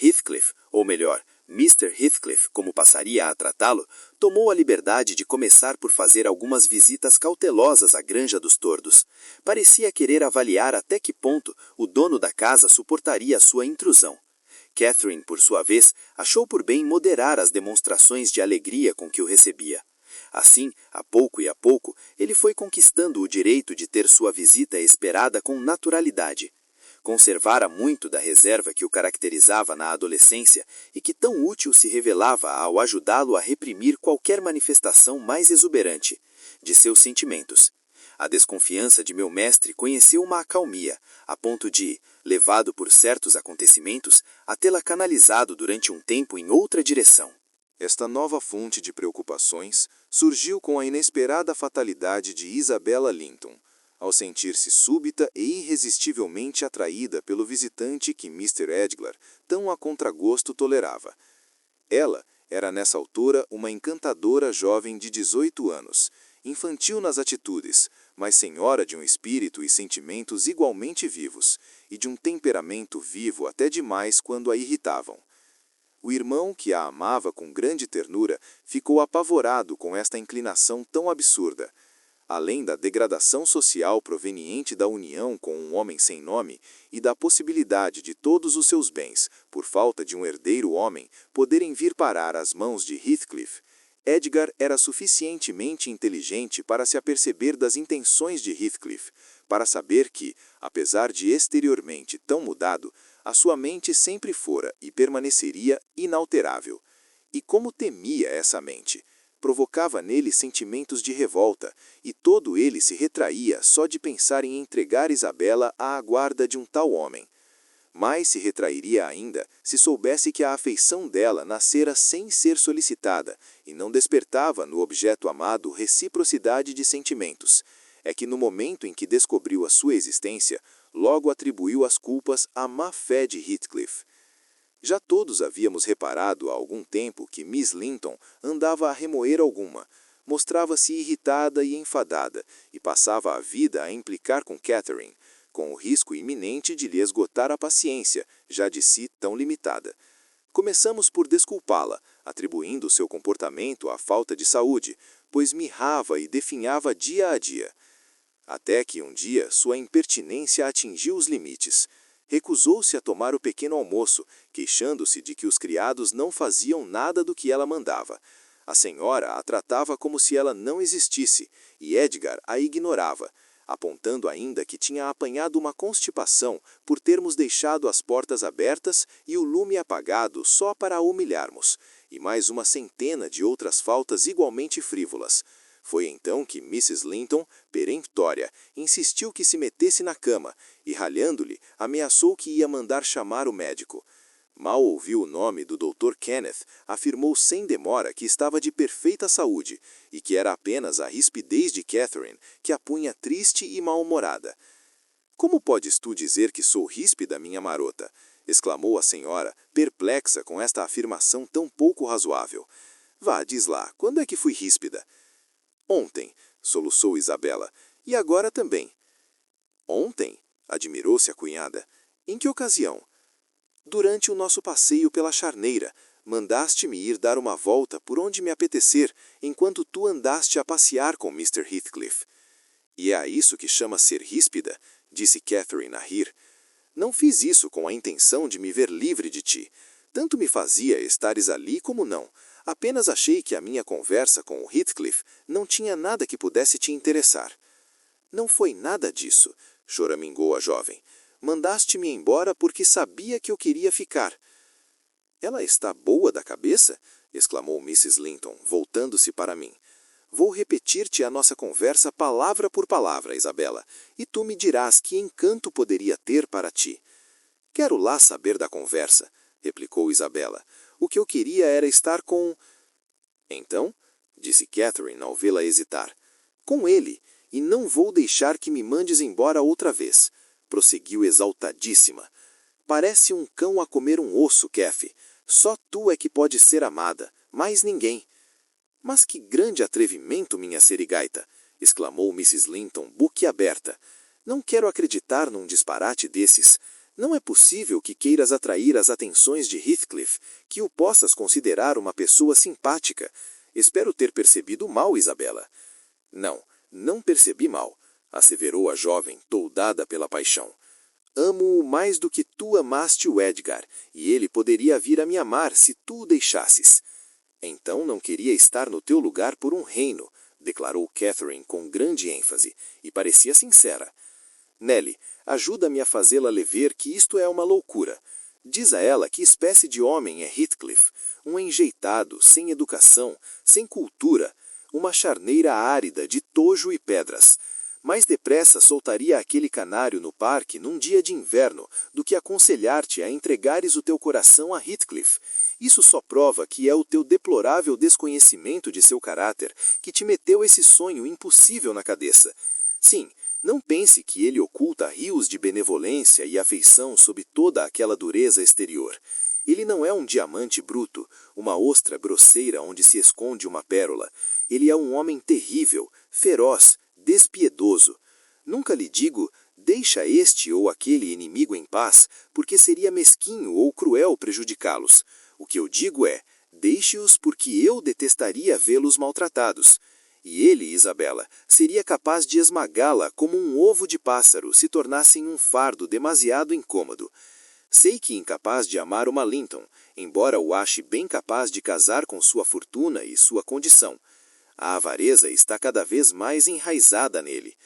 Heathcliff, ou melhor, Mr. Heathcliff, como passaria a tratá-lo, tomou a liberdade de começar por fazer algumas visitas cautelosas à Granja dos Tordos. Parecia querer avaliar até que ponto o dono da casa suportaria a sua intrusão. Catherine, por sua vez, achou por bem moderar as demonstrações de alegria com que o recebia. Assim, a pouco, ele foi conquistando o direito de ter sua visita esperada com naturalidade. Conservara muito da reserva que o caracterizava na adolescência e que tão útil se revelava ao ajudá-lo a reprimir qualquer manifestação mais exuberante de seus sentimentos. A desconfiança de meu mestre conheceu uma acalmia, a ponto de, levado por certos acontecimentos, a tê-la canalizado durante um tempo em outra direção. Esta nova fonte de preocupações surgiu com a inesperada fatalidade de Isabella Linton, ao sentir-se súbita e irresistivelmente atraída pelo visitante que Mr. Edgar tão a contragosto tolerava. Ela era nessa altura uma encantadora jovem de 18 anos, infantil nas atitudes, mas senhora de um espírito e sentimentos igualmente vivos, e de um temperamento vivo até demais quando a irritavam. O irmão, que a amava com grande ternura, ficou apavorado com esta inclinação tão absurda. Além da degradação social proveniente da união com um homem sem nome e da possibilidade de todos os seus bens, por falta de um herdeiro homem, poderem vir parar às mãos de Heathcliff, Edgar era suficientemente inteligente para se aperceber das intenções de Heathcliff, para saber que, apesar de exteriormente tão mudado, a sua mente sempre fora e permaneceria inalterável. E como temia essa mente! Provocava nele sentimentos de revolta, e todo ele se retraía só de pensar em entregar Isabela à guarda de um tal homem. Mais se retrairia ainda se soubesse que a afeição dela nascera sem ser solicitada e não despertava no objeto amado reciprocidade de sentimentos. É que no momento em que descobriu a sua existência, logo atribuiu as culpas à má-fé de Heathcliff. Já todos havíamos reparado há algum tempo que Miss Linton andava a remoer alguma, mostrava-se irritada e enfadada, e passava a vida a implicar com Catherine, com o risco iminente de lhe esgotar a paciência, já de si tão limitada. Começamos por desculpá-la, atribuindo seu comportamento à falta de saúde, pois mirrava e definhava dia a dia. Até que um dia sua impertinência atingiu os limites. Recusou-se a tomar o pequeno almoço, queixando-se de que os criados não faziam nada do que ela mandava. A senhora a tratava como se ela não existisse, e Edgar a ignorava. apontando ainda que tinha apanhado uma constipação por termos deixado as portas abertas e o lume apagado só para a humilharmos, e mais uma centena de outras faltas igualmente frívolas. Foi então que Mrs. Linton, peremptória, insistiu que se metesse na cama e, ralhando-lhe, ameaçou que ia mandar chamar o médico. Mal ouviu o nome do Dr. Kenneth, afirmou sem demora que estava de perfeita saúde e que era apenas a rispidez de Catherine que a punha triste e mal-humorada. "Como podes tu dizer que sou ríspida, minha marota?" exclamou a senhora, perplexa com esta afirmação tão pouco razoável. "Vá, diz lá, quando é que fui ríspida?" "Ontem", soluçou Isabela, "e agora também." "Ontem?" admirou-se a cunhada. "Em que ocasião?" "Durante o nosso passeio pela charneira, mandaste-me ir dar uma volta por onde me apetecer, enquanto tu andaste a passear com Mr. Heathcliff." "E é a isso que chamas ser ríspida?" disse Catherine a rir. "Não fiz isso com a intenção de me ver livre de ti. Tanto me fazia estares ali como não. Apenas achei que a minha conversa com o Heathcliff não tinha nada que pudesse te interessar." "Não foi nada disso", choramingou a jovem. "Mandaste-me embora porque sabia que eu queria ficar." "Ela está boa da cabeça?" exclamou Mrs. Linton, voltando-se para mim. "Vou repetir-te a nossa conversa palavra por palavra, Isabela, e tu me dirás que encanto poderia ter para ti." "Quero lá saber da conversa", replicou Isabela. "O que eu queria era estar com..." "Então?" disse Catherine ao vê-la hesitar. "Com ele, e não vou deixar que me mandes embora outra vez", prosseguiu exaltadíssima. "Parece um cão a comer um osso, Cathy. Só tu é que pode ser amada, mais ninguém." "Mas que grande atrevimento, minha serigaita!" exclamou Mrs. Linton, boquiaberta. "Não quero acreditar num disparate desses. Não é possível que queiras atrair as atenções de Heathcliff, que o possas considerar uma pessoa simpática. Espero ter percebido mal, Isabela." "Não, não percebi mal", asseverou a jovem, toldada pela paixão. "Amo-o mais do que tu amaste o Edgar, e ele poderia vir a me amar se tu o deixasses." "Então não queria estar no teu lugar por um reino", declarou Catherine com grande ênfase, e parecia sincera. "Nelly, ajuda-me a fazê-la ver que isto é uma loucura. Diz a ela que espécie de homem é Heathcliff, um enjeitado, sem educação, sem cultura, uma charneira árida de tojo e pedras. Mais depressa soltaria aquele canário no parque num dia de inverno do que aconselhar-te a entregares o teu coração a Heathcliff. Isso só prova que é o teu deplorável desconhecimento de seu caráter que te meteu esse sonho impossível na cabeça. Sim, não pense que ele oculta rios de benevolência e afeição sob toda aquela dureza exterior. Ele não é um diamante bruto, uma ostra grosseira onde se esconde uma pérola. Ele é um homem terrível, feroz, despiedoso. Nunca lhe digo, deixa este ou aquele inimigo em paz, porque seria mesquinho ou cruel prejudicá-los. O que eu digo é, deixe-os porque eu detestaria vê-los maltratados. E ele, Isabela, seria capaz de esmagá-la como um ovo de pássaro se tornassem um fardo demasiado incômodo. Sei que incapaz de amar uma Linton, embora o ache bem capaz de casar com sua fortuna e sua condição. A avareza está cada vez mais enraizada nele.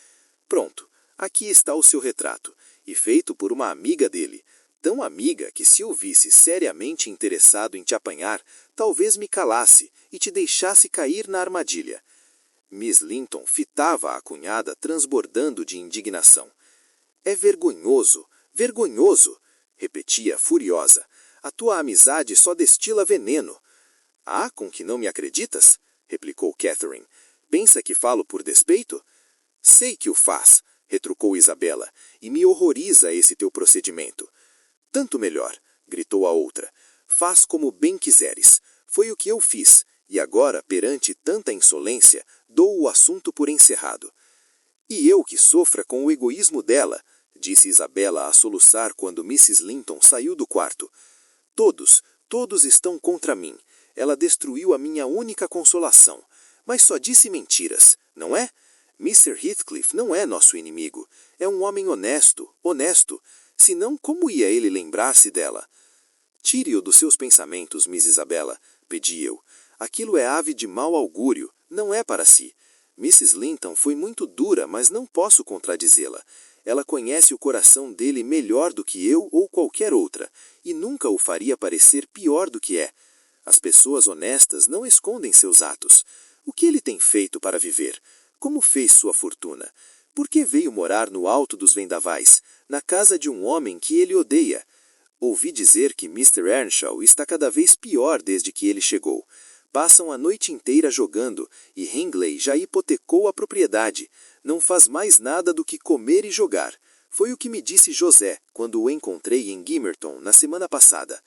Pronto, aqui está o seu retrato, e feito por uma amiga dele, tão amiga que se eu visse seriamente interessado em te apanhar, talvez me calasse e te deixasse cair na armadilha. Miss Linton fitava a cunhada transbordando de indignação. "É vergonhoso, vergonhoso!" repetia furiosa. "A tua amizade só destila veneno." "Ah, com que não me acreditas?" replicou Catherine. "Pensa que falo por despeito?" "Sei que o faz", retrucou Isabela, "e me horroriza esse teu procedimento." "Tanto melhor", gritou a outra. "Faz como bem quiseres. Foi o que eu fiz, e agora, perante tanta insolência, dou o assunto por encerrado." "E eu que sofra com o egoísmo dela", disse Isabela a soluçar quando Mrs. Linton saiu do quarto. Todos estão contra mim. Ela destruiu a minha única consolação. Mas só disse mentiras, não é? Mr. Heathcliff não é nosso inimigo. É um homem honesto. Senão, como ia ele lembrar-se dela? "Tire-o dos seus pensamentos, Miss Isabela", pedi eu. "Aquilo é ave de mau augúrio, não é para si. Mrs. Linton foi muito dura, mas não posso contradizê-la. Ela conhece o coração dele melhor do que eu ou qualquer outra, e nunca o faria parecer pior do que é. As pessoas honestas não escondem seus atos. O que ele tem feito para viver? Como fez sua fortuna? Por que veio morar no alto dos vendavais, na casa de um homem que ele odeia? Ouvi dizer que Mr. Earnshaw está cada vez pior desde que ele chegou. Passam a noite inteira jogando, e Hindley já hipotecou a propriedade. Não faz mais nada do que comer e jogar. Foi o que me disse José, quando o encontrei em Gimerton na semana passada.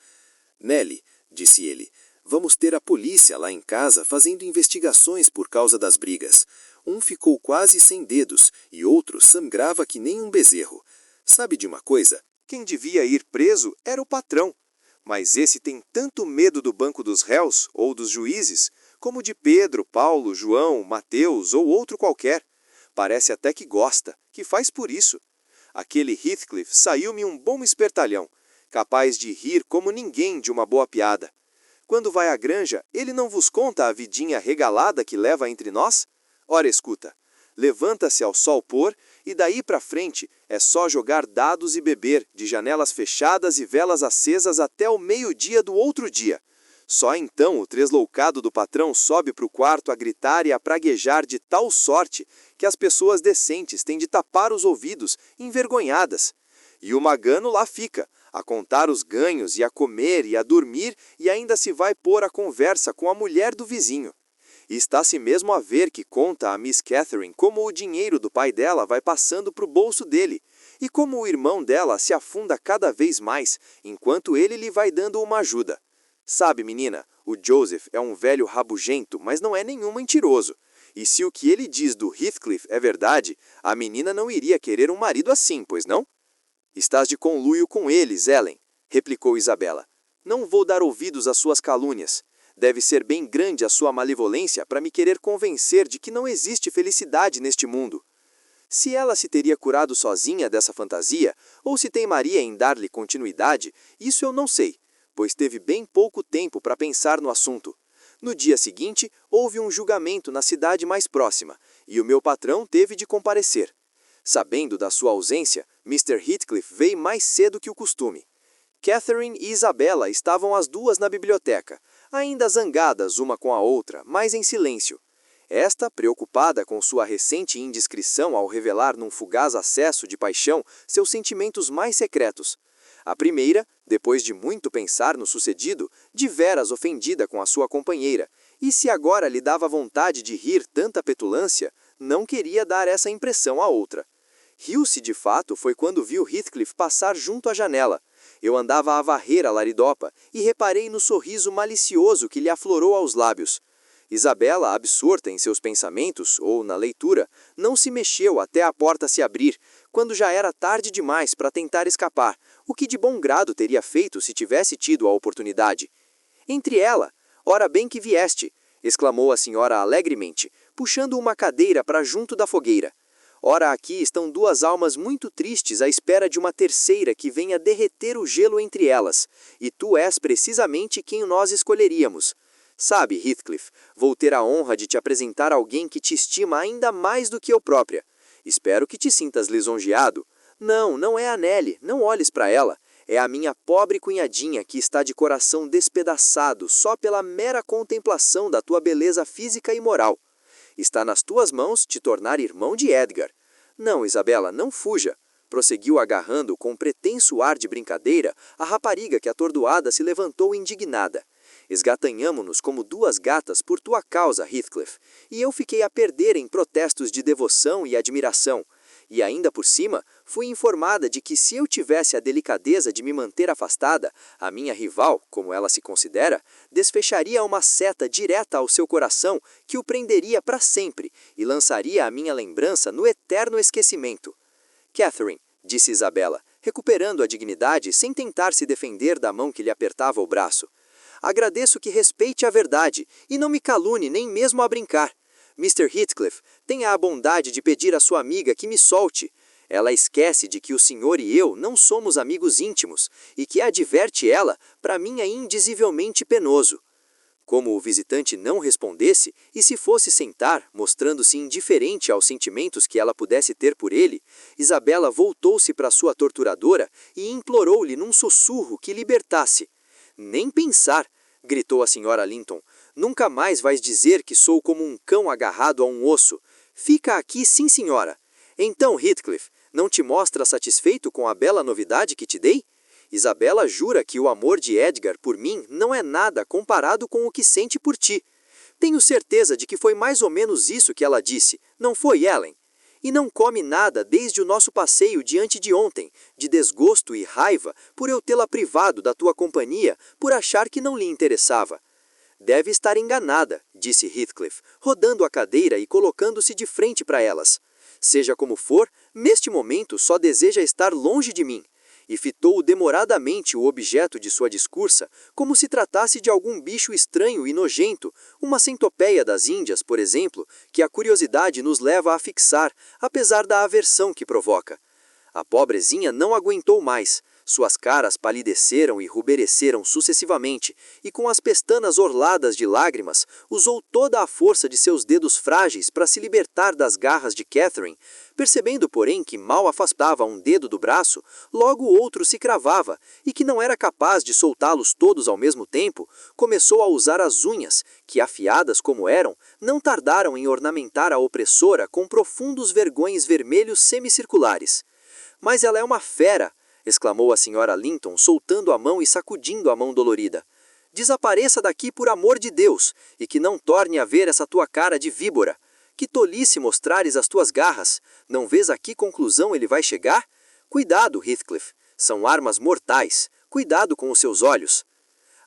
Nelly, disse ele, vamos ter a polícia lá em casa fazendo investigações por causa das brigas. Um ficou quase sem dedos, e outro sangrava que nem um bezerro. Sabe de uma coisa? Quem devia ir preso era o patrão. Mas esse tem tanto medo do banco dos réus, ou dos juízes, como de Pedro, Paulo, João, Mateus ou outro qualquer. Parece até que gosta, que faz por isso. Aquele Heathcliff saiu-me um bom espertalhão, capaz de rir como ninguém de uma boa piada. Quando vai à granja, ele não vos conta a vidinha regalada que leva entre nós? Ora, escuta, levanta-se ao sol pôr e daí para frente é só jogar dados e beber, de janelas fechadas e velas acesas até o meio-dia do outro dia. Só então o tresloucado do patrão sobe para o quarto a gritar e a praguejar de tal sorte que as pessoas decentes têm de tapar os ouvidos, envergonhadas. E o Magano lá fica, a contar os ganhos e a comer e a dormir e ainda se vai pôr a conversa com a mulher do vizinho. E está-se mesmo a ver que conta a Miss Catherine como o dinheiro do pai dela vai passando para o bolso dele, e como o irmão dela se afunda cada vez mais, enquanto ele lhe vai dando uma ajuda. Sabe, menina, o Joseph é um velho rabugento, mas não é nenhum mentiroso. E se o que ele diz do Heathcliff é verdade, a menina não iria querer um marido assim, pois não? Estás de conluio com eles, Ellen, replicou Isabela. Não vou dar ouvidos às suas calúnias. Deve ser bem grande a sua malevolência para me querer convencer de que não existe felicidade neste mundo. Se ela se teria curado sozinha dessa fantasia, ou se teimaria em dar-lhe continuidade, isso eu não sei, pois teve bem pouco tempo para pensar no assunto. No dia seguinte, houve um julgamento na cidade mais próxima, e o meu patrão teve de comparecer. Sabendo da sua ausência, Mr. Heathcliff veio mais cedo que o costume. Catherine e Isabella estavam as duas na biblioteca, ainda zangadas uma com a outra, mas em silêncio. Esta, preocupada com sua recente indiscrição ao revelar num fugaz acesso de paixão seus sentimentos mais secretos. A primeira, depois de muito pensar no sucedido, deveras ofendida com a sua companheira, e se agora lhe dava vontade de rir tanta petulância, não queria dar essa impressão à outra. Riu-se de fato foi quando viu Heathcliff passar junto à janela. Eu andava a varrer a laridopa e reparei no sorriso malicioso que lhe aflorou aos lábios. Isabella, absorta em seus pensamentos, ou na leitura, não se mexeu até a porta se abrir, quando já era tarde demais para tentar escapar, o que de bom grado teria feito se tivesse tido a oportunidade. Entre ela, ora bem que vieste, exclamou a senhora alegremente, puxando uma cadeira para junto da fogueira. Ora, aqui estão duas almas muito tristes à espera de uma terceira que venha derreter o gelo entre elas, e tu és precisamente quem nós escolheríamos. Sabe, Heathcliff, vou ter a honra de te apresentar alguém que te estima ainda mais do que eu própria. Espero que te sintas lisonjeado. Não, não é a Nelly, não olhes para ela. É a minha pobre cunhadinha que está de coração despedaçado só pela mera contemplação da tua beleza física e moral. Está nas tuas mãos te tornar irmão de Edgar. Não, Isabella, não fuja, prosseguiu agarrando com pretenso ar de brincadeira a rapariga que atordoada se levantou indignada. Esgatanhamo-nos como duas gatas por tua causa, Heathcliff, e eu fiquei a perder em protestos de devoção e admiração. E ainda por cima, fui informada de que se eu tivesse a delicadeza de me manter afastada, a minha rival, como ela se considera, desfecharia uma seta direta ao seu coração que o prenderia para sempre e lançaria a minha lembrança no eterno esquecimento. Catherine, disse Isabella, recuperando a dignidade sem tentar se defender da mão que lhe apertava o braço. Agradeço que respeite a verdade e não me calune nem mesmo a brincar. Mr. Heathcliff, tenha a bondade de pedir à sua amiga que me solte. Ela esquece de que o senhor e eu não somos amigos íntimos, e que adverte ela, para mim é indizivelmente penoso. Como o visitante não respondesse e se fosse sentar, mostrando-se indiferente aos sentimentos que ela pudesse ter por ele, Isabela voltou-se para sua torturadora e implorou-lhe num sussurro que libertasse. Nem pensar, gritou a senhora Linton. Nunca mais vais dizer que sou como um cão agarrado a um osso. Fica aqui, sim, senhora. Então, Heathcliff, não te mostras satisfeito com a bela novidade que te dei? Isabela jura que o amor de Edgar por mim não é nada comparado com o que sente por ti. Tenho certeza de que foi mais ou menos isso que ela disse, não foi, Ellen? E não come nada desde o nosso passeio diante de ontem, de desgosto e raiva por eu tê-la privado da tua companhia por achar que não lhe interessava. Deve estar enganada, disse Heathcliff, rodando a cadeira e colocando-se de frente para elas. Seja como for, neste momento só deseja estar longe de mim. E fitou demoradamente o objeto de sua discursa, como se tratasse de algum bicho estranho e nojento, uma centopeia das Índias, por exemplo, que a curiosidade nos leva a fixar, apesar da aversão que provoca. A pobrezinha não aguentou mais. Suas caras palideceram e rubereceram sucessivamente, e com as pestanas orladas de lágrimas, usou toda a força de seus dedos frágeis para se libertar das garras de Catherine. Percebendo, porém, que mal afastava um dedo do braço, logo o outro se cravava, e que não era capaz de soltá-los todos ao mesmo tempo, começou a usar as unhas, que, afiadas como eram, não tardaram em ornamentar a opressora com profundos vergões vermelhos semicirculares. Mas ela é uma fera! Exclamou a senhora Linton, soltando a mão e sacudindo a mão dolorida. Desapareça daqui por amor de Deus, e que não torne a ver essa tua cara de víbora. Que tolice mostrares as tuas garras. Não vês a que conclusão ele vai chegar? Cuidado, Heathcliff. São armas mortais. Cuidado com os seus olhos.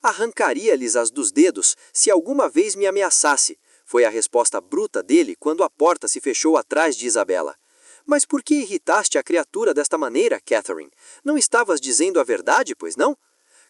Arrancaria-lhes as dos dedos se alguma vez me ameaçasse, foi a resposta bruta dele quando a porta se fechou atrás de Isabela. Mas por que irritaste a criatura desta maneira, Catherine? Não estavas dizendo a verdade, pois não?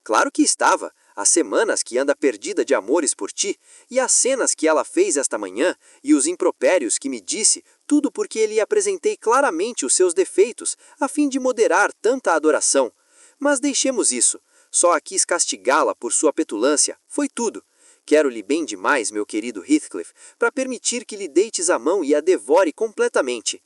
Claro que estava. Há semanas que anda perdida de amores por ti, e as cenas que ela fez esta manhã, e os impropérios que me disse, tudo porque lhe apresentei claramente os seus defeitos, a fim de moderar tanta adoração. Mas deixemos isso. Só a quis castigá-la por sua petulância. Foi tudo. Quero-lhe bem demais, meu querido Heathcliff, para permitir que lhe deites a mão e a devore completamente.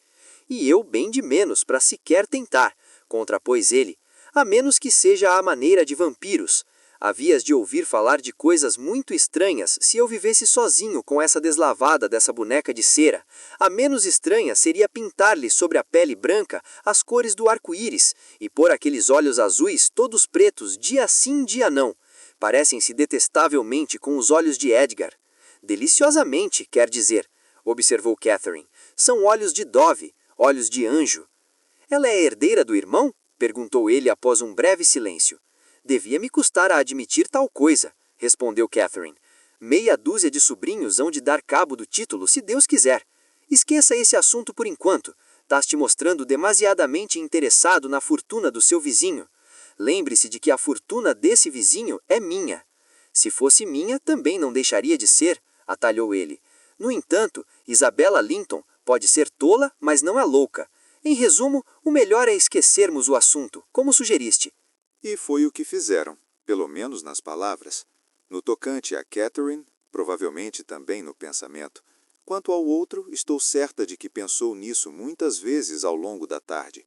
E eu bem de menos para sequer tentar, contrapôs ele, a menos que seja à maneira de vampiros. Havias de ouvir falar de coisas muito estranhas se eu vivesse sozinho com essa deslavada dessa boneca de cera. A menos estranha seria pintar-lhe sobre a pele branca as cores do arco-íris e pôr aqueles olhos azuis todos pretos dia sim, dia não. Parecem-se detestavelmente com os olhos de Edgar. Deliciosamente, quer dizer, observou Catherine. São olhos de Dove. Olhos de anjo. Ela é herdeira do irmão? Perguntou ele após um breve silêncio. Devia me custar a admitir tal coisa, respondeu Catherine. Meia dúzia de sobrinhos hão de dar cabo do título, se Deus quiser. Esqueça esse assunto por enquanto. Estás te mostrando demasiadamente interessado na fortuna do seu vizinho. Lembre-se de que a fortuna desse vizinho é minha. Se fosse minha, também não deixaria de ser, atalhou ele. No entanto, Isabela Linton pode ser tola, mas não é louca. Em resumo, o melhor é esquecermos o assunto, como sugeriste. E foi o que fizeram, pelo menos nas palavras. No tocante a Catherine, provavelmente também no pensamento. Quanto ao outro, estou certa de que pensou nisso muitas vezes ao longo da tarde.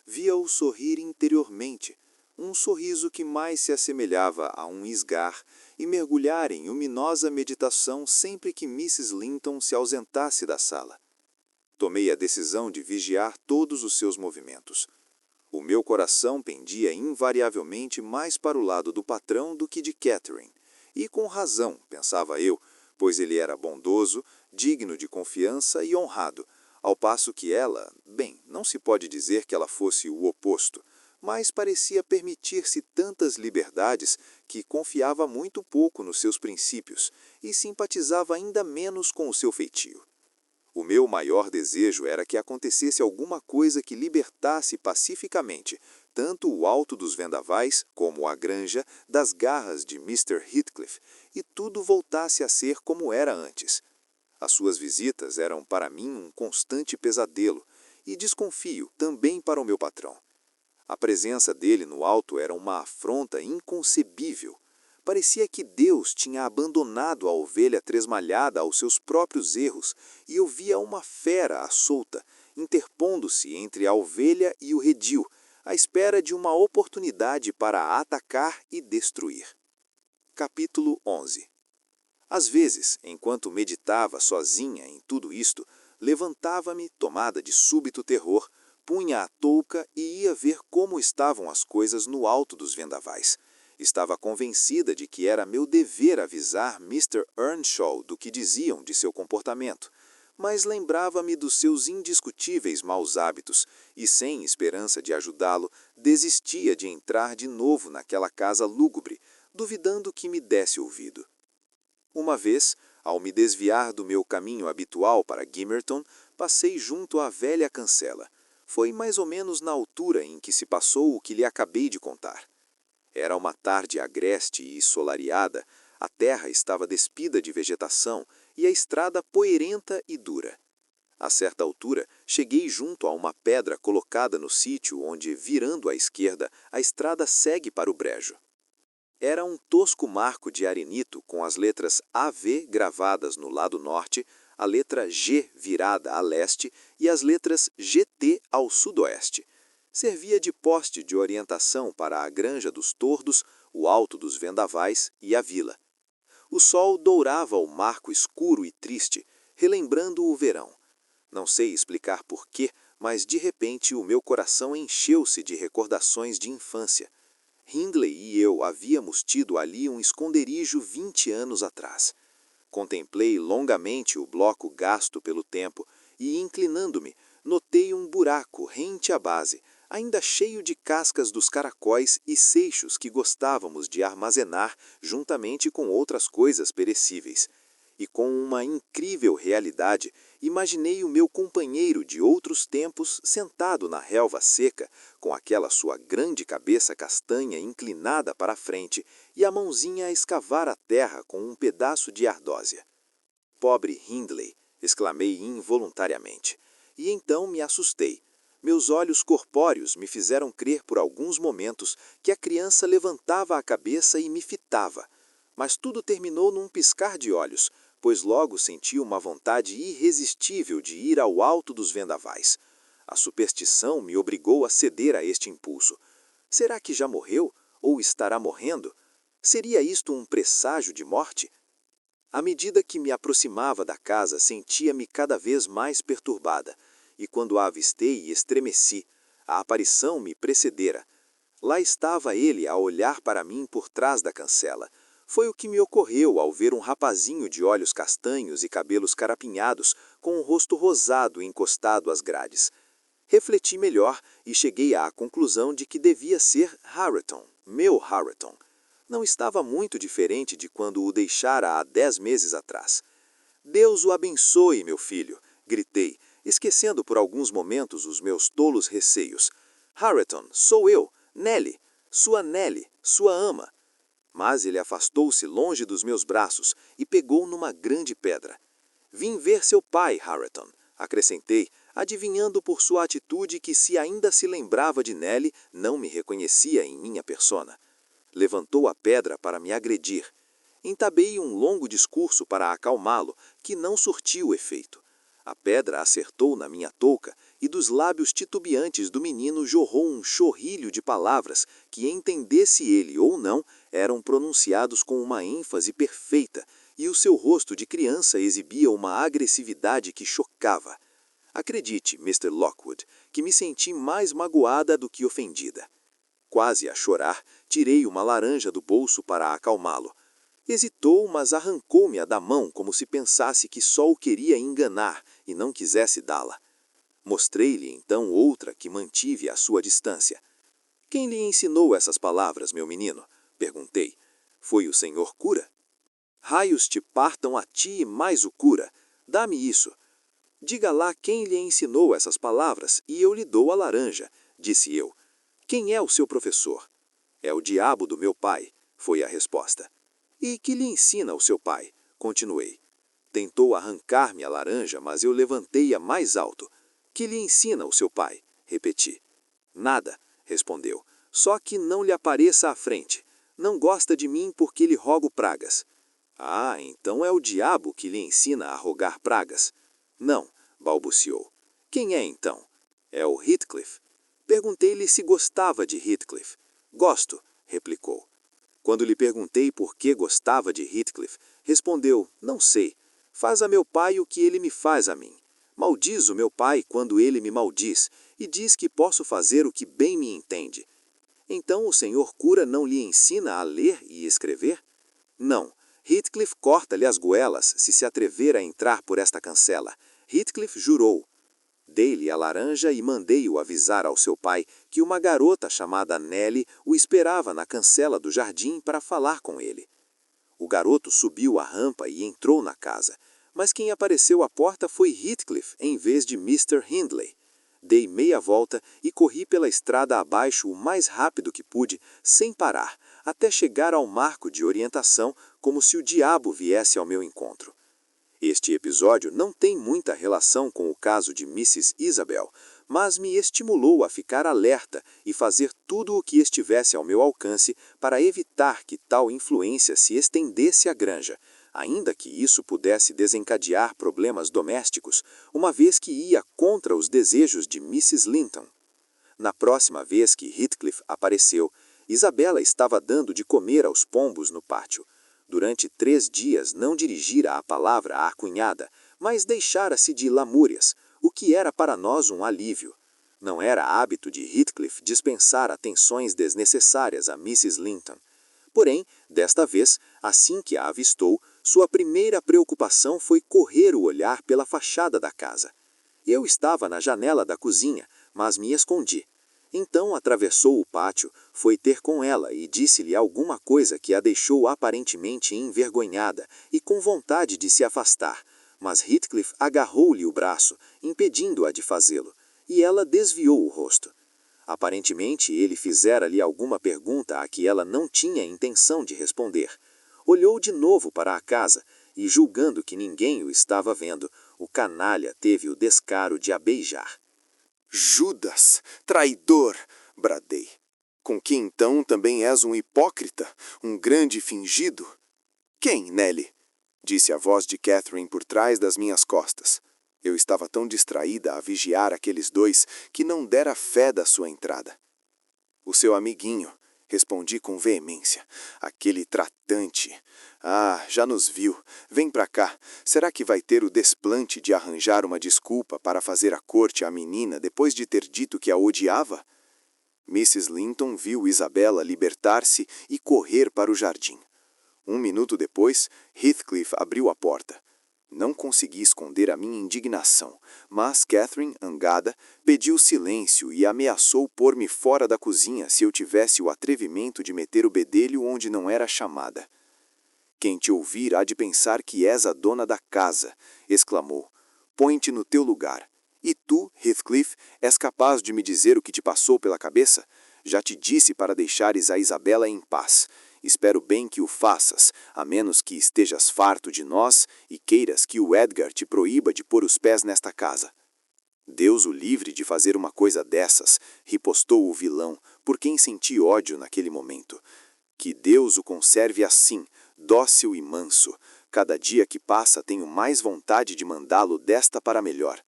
Via-o sorrir interiormente, um sorriso que mais se assemelhava a um esgar, e mergulhar em luminosa meditação sempre que Mrs. Linton se ausentasse da sala. Tomei a decisão de vigiar todos os seus movimentos. O meu coração pendia invariavelmente mais para o lado do patrão do que de Catherine, e com razão, pensava eu, pois ele era bondoso, digno de confiança e honrado, ao passo que ela, bem, não se pode dizer que ela fosse o oposto, mas parecia permitir-se tantas liberdades que confiava muito pouco nos seus princípios e simpatizava ainda menos com o seu feitio. O meu maior desejo era que acontecesse alguma coisa que libertasse pacificamente tanto o alto dos vendavais como a granja das garras de Mr. Heathcliff e tudo voltasse a ser como era antes. As suas visitas eram para mim um constante pesadelo e desconfio também para o meu patrão. A presença dele no alto era uma afronta inconcebível. Parecia que Deus tinha abandonado a ovelha tresmalhada aos seus próprios erros e eu via uma fera à solta, interpondo-se entre a ovelha e o redil, à espera de uma oportunidade para atacar e destruir. Capítulo 11. Às vezes, enquanto meditava sozinha em tudo isto, levantava-me, tomada de súbito terror, punha a touca e ia ver como estavam as coisas no alto dos vendavais. Estava convencida de que era meu dever avisar Mr. Earnshaw do que diziam de seu comportamento, mas lembrava-me dos seus indiscutíveis maus hábitos e, sem esperança de ajudá-lo, desistia de entrar de novo naquela casa lúgubre, duvidando que me desse ouvido. Uma vez, ao me desviar do meu caminho habitual para Gimmerton, passei junto à velha cancela. Foi mais ou menos na altura em que se passou o que lhe acabei de contar. Era uma tarde agreste e solariada, a terra estava despida de vegetação e a estrada poeirenta e dura. A certa altura, cheguei junto a uma pedra colocada no sítio onde, virando à esquerda, a estrada segue para o brejo. Era um tosco marco de arenito com as letras AV gravadas no lado norte, a letra G virada a leste e as letras GT ao sudoeste. Servia de poste de orientação para a Granja dos Tordos, o Alto dos Vendavais e a vila. O sol dourava o marco escuro e triste, relembrando o verão. Não sei explicar por quê, mas de repente o meu coração encheu-se de recordações de infância. Hindley e eu havíamos tido ali um esconderijo 20 anos atrás. Contemplei longamente o bloco gasto pelo tempo e, inclinando-me, notei um buraco rente à base, ainda cheio de cascas dos caracóis e seixos que gostávamos de armazenar juntamente com outras coisas perecíveis. E com uma incrível realidade, imaginei o meu companheiro de outros tempos sentado na relva seca, com aquela sua grande cabeça castanha inclinada para a frente e a mãozinha a escavar a terra com um pedaço de ardósia. Pobre Hindley! Exclamei involuntariamente. E então me assustei. Meus olhos corpóreos me fizeram crer por alguns momentos que a criança levantava a cabeça e me fitava. Mas tudo terminou num piscar de olhos, pois logo senti uma vontade irresistível de ir ao alto dos vendavais. A superstição me obrigou a ceder a este impulso. Será que já morreu? Ou estará morrendo? Seria isto um presságio de morte? À medida que me aproximava da casa, sentia-me cada vez mais perturbada, e quando a avistei, estremeci. A aparição me precedera. Lá estava ele a olhar para mim por trás da cancela. Foi o que me ocorreu ao ver um rapazinho de olhos castanhos e cabelos carapinhados, com o rosto rosado encostado às grades. Refleti melhor e cheguei à conclusão de que devia ser Harriton, meu Harriton. Não estava muito diferente de quando o deixara há 10 meses atrás. Deus o abençoe, meu filho, gritei, esquecendo por alguns momentos os meus tolos receios. Harriton, sou eu, Nelly, sua ama. Mas ele afastou-se longe dos meus braços e pegou numa grande pedra. Vim ver seu pai, Harriton, acrescentei, adivinhando por sua atitude que se ainda se lembrava de Nelly, não me reconhecia em minha persona. Levantou a pedra para me agredir. Entabei um longo discurso para acalmá-lo, que não surtiu efeito. A pedra acertou na minha touca e dos lábios titubeantes do menino jorrou um chorrilho de palavras que, entendesse ele ou não, eram pronunciados com uma ênfase perfeita, e o seu rosto de criança exibia uma agressividade que chocava. Acredite, Mr. Lockwood, que me senti mais magoada do que ofendida. Quase a chorar, tirei uma laranja do bolso para acalmá-lo. Hesitou, mas arrancou-me-a da mão como se pensasse que só o queria enganar e não quisesse dá-la. Mostrei-lhe então outra que mantive à sua distância. Quem lhe ensinou essas palavras, meu menino? Perguntei. Foi o senhor cura? Raios te partam a ti e mais o cura. Dá-me isso. Diga lá quem lhe ensinou essas palavras e eu lhe dou a laranja, disse eu. Quem é o seu professor? É o diabo do meu pai, foi a resposta. E que lhe ensina o seu pai? Continuei. Tentou arrancar-me a laranja, mas eu levantei-a mais alto. Que lhe ensina o seu pai? Repeti. Nada, respondeu. Só que não lhe apareça à frente. Não gosta de mim porque lhe rogo pragas. Ah, então é o diabo que lhe ensina a rogar pragas. Não, balbuciou. Quem é então? É o Heathcliff. Perguntei-lhe se gostava de Heathcliff. Gosto, replicou. Quando lhe perguntei por que gostava de Heathcliff, respondeu, não sei. Faz a meu pai o que ele me faz a mim. Maldiz o meu pai quando ele me maldiz, e diz que posso fazer o que bem me entende. Então o senhor cura não lhe ensina a ler e escrever? Não. Heathcliff corta-lhe as goelas se se atrever a entrar por esta cancela. Heathcliff jurou. Dei-lhe a laranja e mandei-o avisar ao seu pai que uma garota chamada Nelly o esperava na cancela do jardim para falar com ele. O garoto subiu a rampa e entrou na casa, mas quem apareceu à porta foi Heathcliff em vez de Mr. Hindley. Dei meia volta e corri pela estrada abaixo o mais rápido que pude, sem parar, até chegar ao marco de orientação, como se o diabo viesse ao meu encontro. Este episódio não tem muita relação com o caso de Mrs. Isabel, mas me estimulou a ficar alerta e fazer tudo o que estivesse ao meu alcance para evitar que tal influência se estendesse à granja, ainda que isso pudesse desencadear problemas domésticos, uma vez que ia contra os desejos de Mrs. Linton. Na próxima vez que Heathcliff apareceu, Isabela estava dando de comer aos pombos no pátio. Durante 3 dias não dirigira a palavra à cunhada, mas deixara-se de lamúrias, o que era para nós um alívio. Não era hábito de Heathcliff dispensar atenções desnecessárias a Mrs. Linton. Porém, desta vez, assim que a avistou, sua primeira preocupação foi correr o olhar pela fachada da casa. Eu estava na janela da cozinha, mas me escondi. Então atravessou o pátio, foi ter com ela e disse-lhe alguma coisa que a deixou aparentemente envergonhada e com vontade de se afastar, mas Heathcliff agarrou-lhe o braço, impedindo-a de fazê-lo, e ela desviou o rosto. Aparentemente ele fizera-lhe alguma pergunta a que ela não tinha intenção de responder. Olhou de novo para a casa e, julgando que ninguém o estava vendo, o canalha teve o descaro de a beijar. Judas, traidor, bradei. Com que então também és um hipócrita, um grande fingido? Quem, Nelly? Disse a voz de Catherine por trás das minhas costas. Eu estava tão distraída a vigiar aqueles dois que não dera fé da sua entrada. O seu amiguinho, respondi com veemência. Aquele tratante. Ah, já nos viu. Vem pra cá. Será que vai ter o desplante de arranjar uma desculpa para fazer a corte à menina depois de ter dito que a odiava? Mrs. Linton viu Isabela libertar-se e correr para o jardim. 1 minuto depois, Heathcliff abriu a porta. Não consegui esconder a minha indignação, mas Catherine, angada, pediu silêncio e ameaçou pôr-me fora da cozinha se eu tivesse o atrevimento de meter o bedelho onde não era chamada. Quem te ouvir há de pensar que és a dona da casa, exclamou. Põe-te no teu lugar. E tu, Heathcliff, és capaz de me dizer o que te passou pela cabeça? Já te disse para deixares a Isabela em paz. Espero bem que o faças, a menos que estejas farto de nós e queiras que o Edgar te proíba de pôr os pés nesta casa. Deus o livre de fazer uma coisa dessas, ripostou o vilão, por quem senti ódio naquele momento. Que Deus o conserve assim, dócil e manso. Cada dia que passa tenho mais vontade de mandá-lo desta para melhor.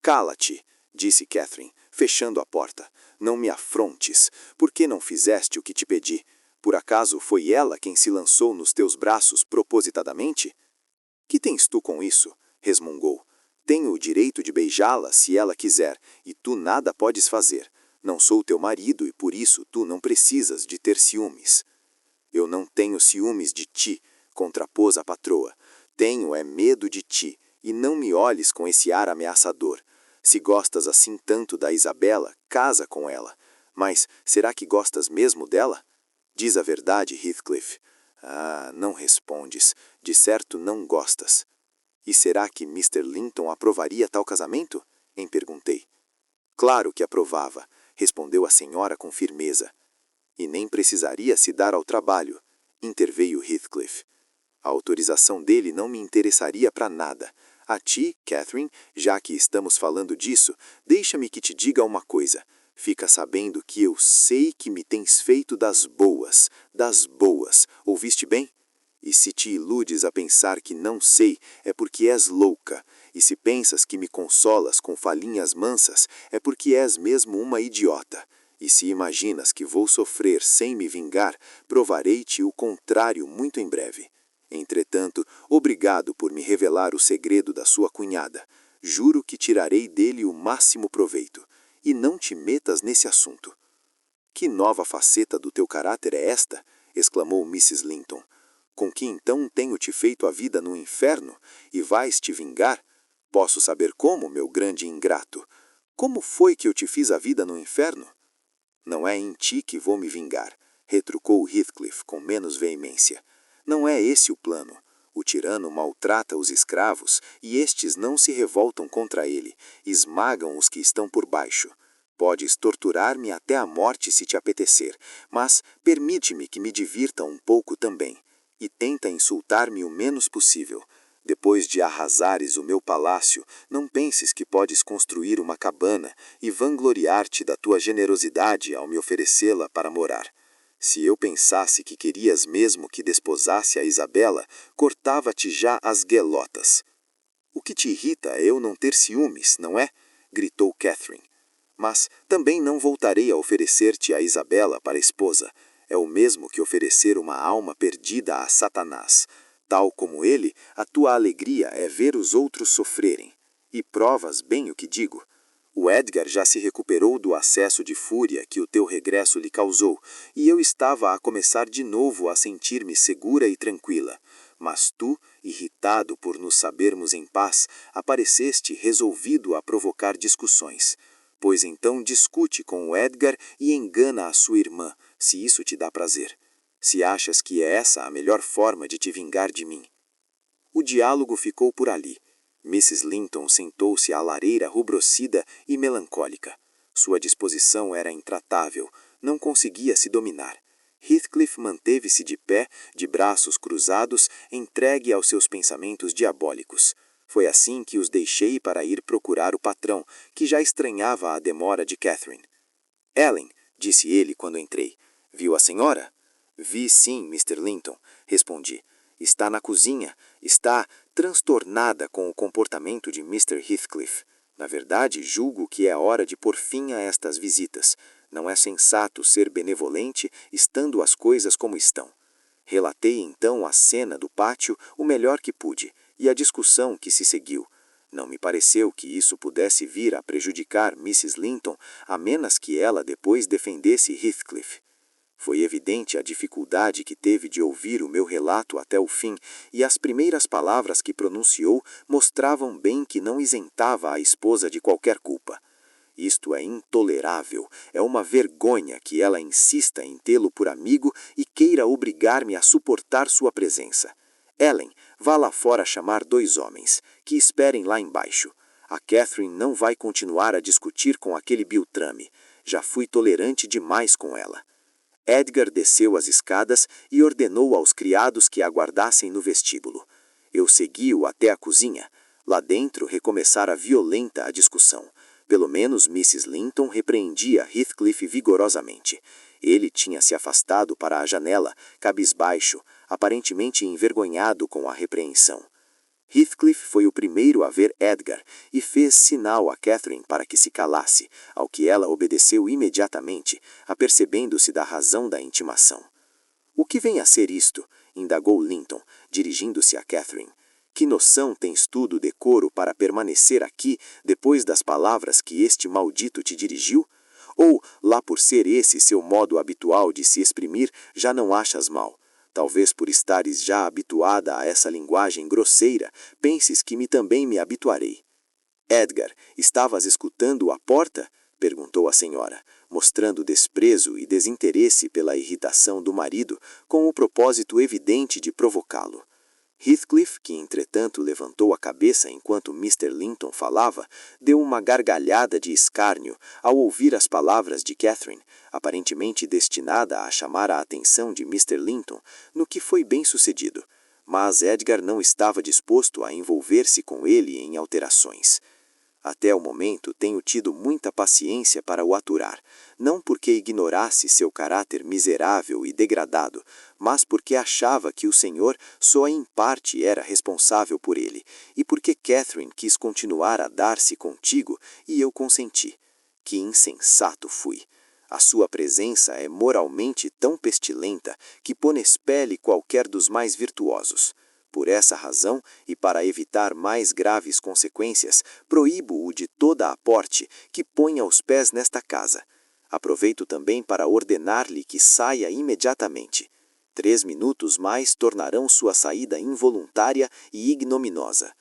Cala-te, disse Catherine, fechando a porta. Não me afrontes. Por que não fizeste o que te pedi? Por acaso foi ela quem se lançou nos teus braços propositadamente? Que tens tu com isso? Resmungou. Tenho o direito de beijá-la se ela quiser, e tu nada podes fazer. Não sou teu marido e por isso tu não precisas de ter ciúmes. Eu não tenho ciúmes de ti, contrapôs a patroa. Tenho é medo de ti, e não me olhes com esse ar ameaçador. Se gostas assim tanto da Isabela, casa com ela. Mas será que gostas mesmo dela? Diz a verdade, Heathcliff. Ah, não respondes. De certo não gostas. E será que Mr. Linton aprovaria tal casamento? Perguntei. Claro que aprovava, respondeu a senhora com firmeza. E nem precisaria se dar ao trabalho, interveio Heathcliff. A autorização dele não me interessaria para nada. A ti, Catherine, já que estamos falando disso, deixa-me que te diga uma coisa. Fica sabendo que eu sei que me tens feito das boas, ouviste bem? E se te iludes a pensar que não sei, é porque és louca, e se pensas que me consolas com falinhas mansas, é porque és mesmo uma idiota. E se imaginas que vou sofrer sem me vingar, provarei-te o contrário muito em breve. Entretanto, obrigado por me revelar o segredo da sua cunhada. Juro que tirarei dele o máximo proveito. E não te metas nesse assunto. Que nova faceta do teu caráter é esta? Exclamou Mrs. Linton. Com que então tenho-te feito a vida no inferno, e vais te vingar? Posso saber como, meu grande ingrato? Como foi que eu te fiz a vida no inferno? Não é em ti que vou me vingar, retrucou Heathcliff com menos veemência. Não é esse o plano. O tirano maltrata os escravos, e estes não se revoltam contra ele, esmagam os que estão por baixo. Podes torturar-me até a morte se te apetecer, mas permite-me que me divirta um pouco também. E tenta insultar-me o menos possível. Depois de arrasares o meu palácio, não penses que podes construir uma cabana e vangloriar-te da tua generosidade ao me oferecê-la para morar. Se eu pensasse que querias mesmo que desposasse a Isabela, cortava-te já as guelotas. O que te irrita é eu não ter ciúmes, não é? Gritou Catherine. Mas também não voltarei a oferecer-te a Isabela para esposa. É o mesmo que oferecer uma alma perdida a Satanás. Tal como ele, a tua alegria é ver os outros sofrerem. E provas bem o que digo. O Edgar já se recuperou do acesso de fúria que o teu regresso lhe causou, e eu estava a começar de novo a sentir-me segura e tranquila. Mas tu, irritado por nos sabermos em paz, apareceste resolvido a provocar discussões. Pois então discute com o Edgar e engana a sua irmã, se isso te dá prazer. Se achas que é essa a melhor forma de te vingar de mim. O diálogo ficou por ali. Mrs. Linton sentou-se à lareira rubrocida e melancólica. Sua disposição era intratável, não conseguia se dominar. Heathcliff manteve-se de pé, de braços cruzados, entregue aos seus pensamentos diabólicos. Foi assim que os deixei para ir procurar o patrão, que já estranhava a demora de Catherine. Ellen, disse ele quando entrei, viu a senhora? Vi sim, Mr. Linton, respondi. Está na cozinha, está transtornada com o comportamento de Mr. Heathcliff. Na verdade, julgo que é hora de pôr fim a estas visitas. Não é sensato ser benevolente estando as coisas como estão. Relatei então a cena do pátio o melhor que pude, e a discussão que se seguiu. Não me pareceu que isso pudesse vir a prejudicar Mrs. Linton, a menos que ela depois defendesse Heathcliff. Foi evidente a dificuldade que teve de ouvir o meu relato até o fim, e as primeiras palavras que pronunciou mostravam bem que não isentava a esposa de qualquer culpa. Isto é intolerável, é uma vergonha que ela insista em tê-lo por amigo e queira obrigar-me a suportar sua presença. Ellen, vá lá fora chamar 2 homens, que esperem lá embaixo. A Catherine não vai continuar a discutir com aquele Biltrame. Já fui tolerante demais com ela. Edgar desceu as escadas e ordenou aos criados que aguardassem no vestíbulo. Eu segui-o até a cozinha. Lá dentro recomeçara violenta a discussão. Pelo menos Mrs. Linton repreendia Heathcliff vigorosamente. Ele tinha se afastado para a janela, cabisbaixo, aparentemente envergonhado com a repreensão. Heathcliff foi o primeiro a ver Edgar e fez sinal a Catherine para que se calasse, ao que ela obedeceu imediatamente, apercebendo-se da razão da intimação. O que vem a ser isto? Indagou Linton, dirigindo-se a Catherine. Que noção tens tu do decoro para permanecer aqui depois das palavras que este maldito te dirigiu? Ou, lá por ser esse seu modo habitual de se exprimir, já não achas mal? Talvez por estares já habituada a essa linguagem grosseira, penses que também me habituarei. Edgar, estavas escutando à porta? Perguntou a senhora, mostrando desprezo e desinteresse pela irritação do marido, com o propósito evidente de provocá-lo. Heathcliff, que entretanto levantou a cabeça enquanto Mr. Linton falava, deu uma gargalhada de escárnio ao ouvir as palavras de Catherine, aparentemente destinada a chamar a atenção de Mr. Linton, no que foi bem sucedido. Mas Edgar não estava disposto a envolver-se com ele em alterações. Até o momento tenho tido muita paciência para o aturar, não porque ignorasse seu caráter miserável e degradado, mas porque achava que o Senhor só em parte era responsável por ele, e porque Catherine quis continuar a dar-se contigo e eu consenti. Que insensato fui! A sua presença é moralmente tão pestilenta que expele qualquer dos mais virtuosos. Por essa razão, e para evitar mais graves consequências, proíbo-o de toda a porte que ponha os pés nesta casa. Aproveito também para ordenar-lhe que saia imediatamente. 3 minutos mais tornarão sua saída involuntária e ignominiosa.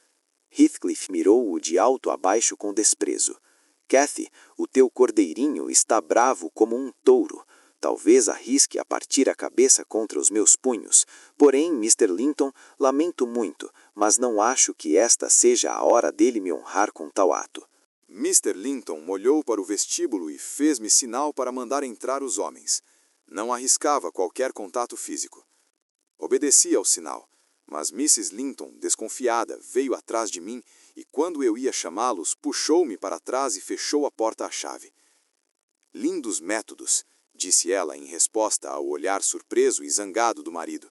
Heathcliff mirou-o de alto a baixo com desprezo. Cathy, o teu cordeirinho está bravo como um touro. Talvez arrisque a partir a cabeça contra os meus punhos. Porém, Mr. Linton, lamento muito, mas não acho que esta seja a hora dele me honrar com tal ato. Mr. Linton olhou para o vestíbulo e fez-me sinal para mandar entrar os homens. Não arriscava qualquer contato físico. Obedeci ao sinal, mas Mrs. Linton, desconfiada, veio atrás de mim e, quando eu ia chamá-los, puxou-me para trás e fechou a porta à chave. Lindos métodos, disse ela em resposta ao olhar surpreso e zangado do marido.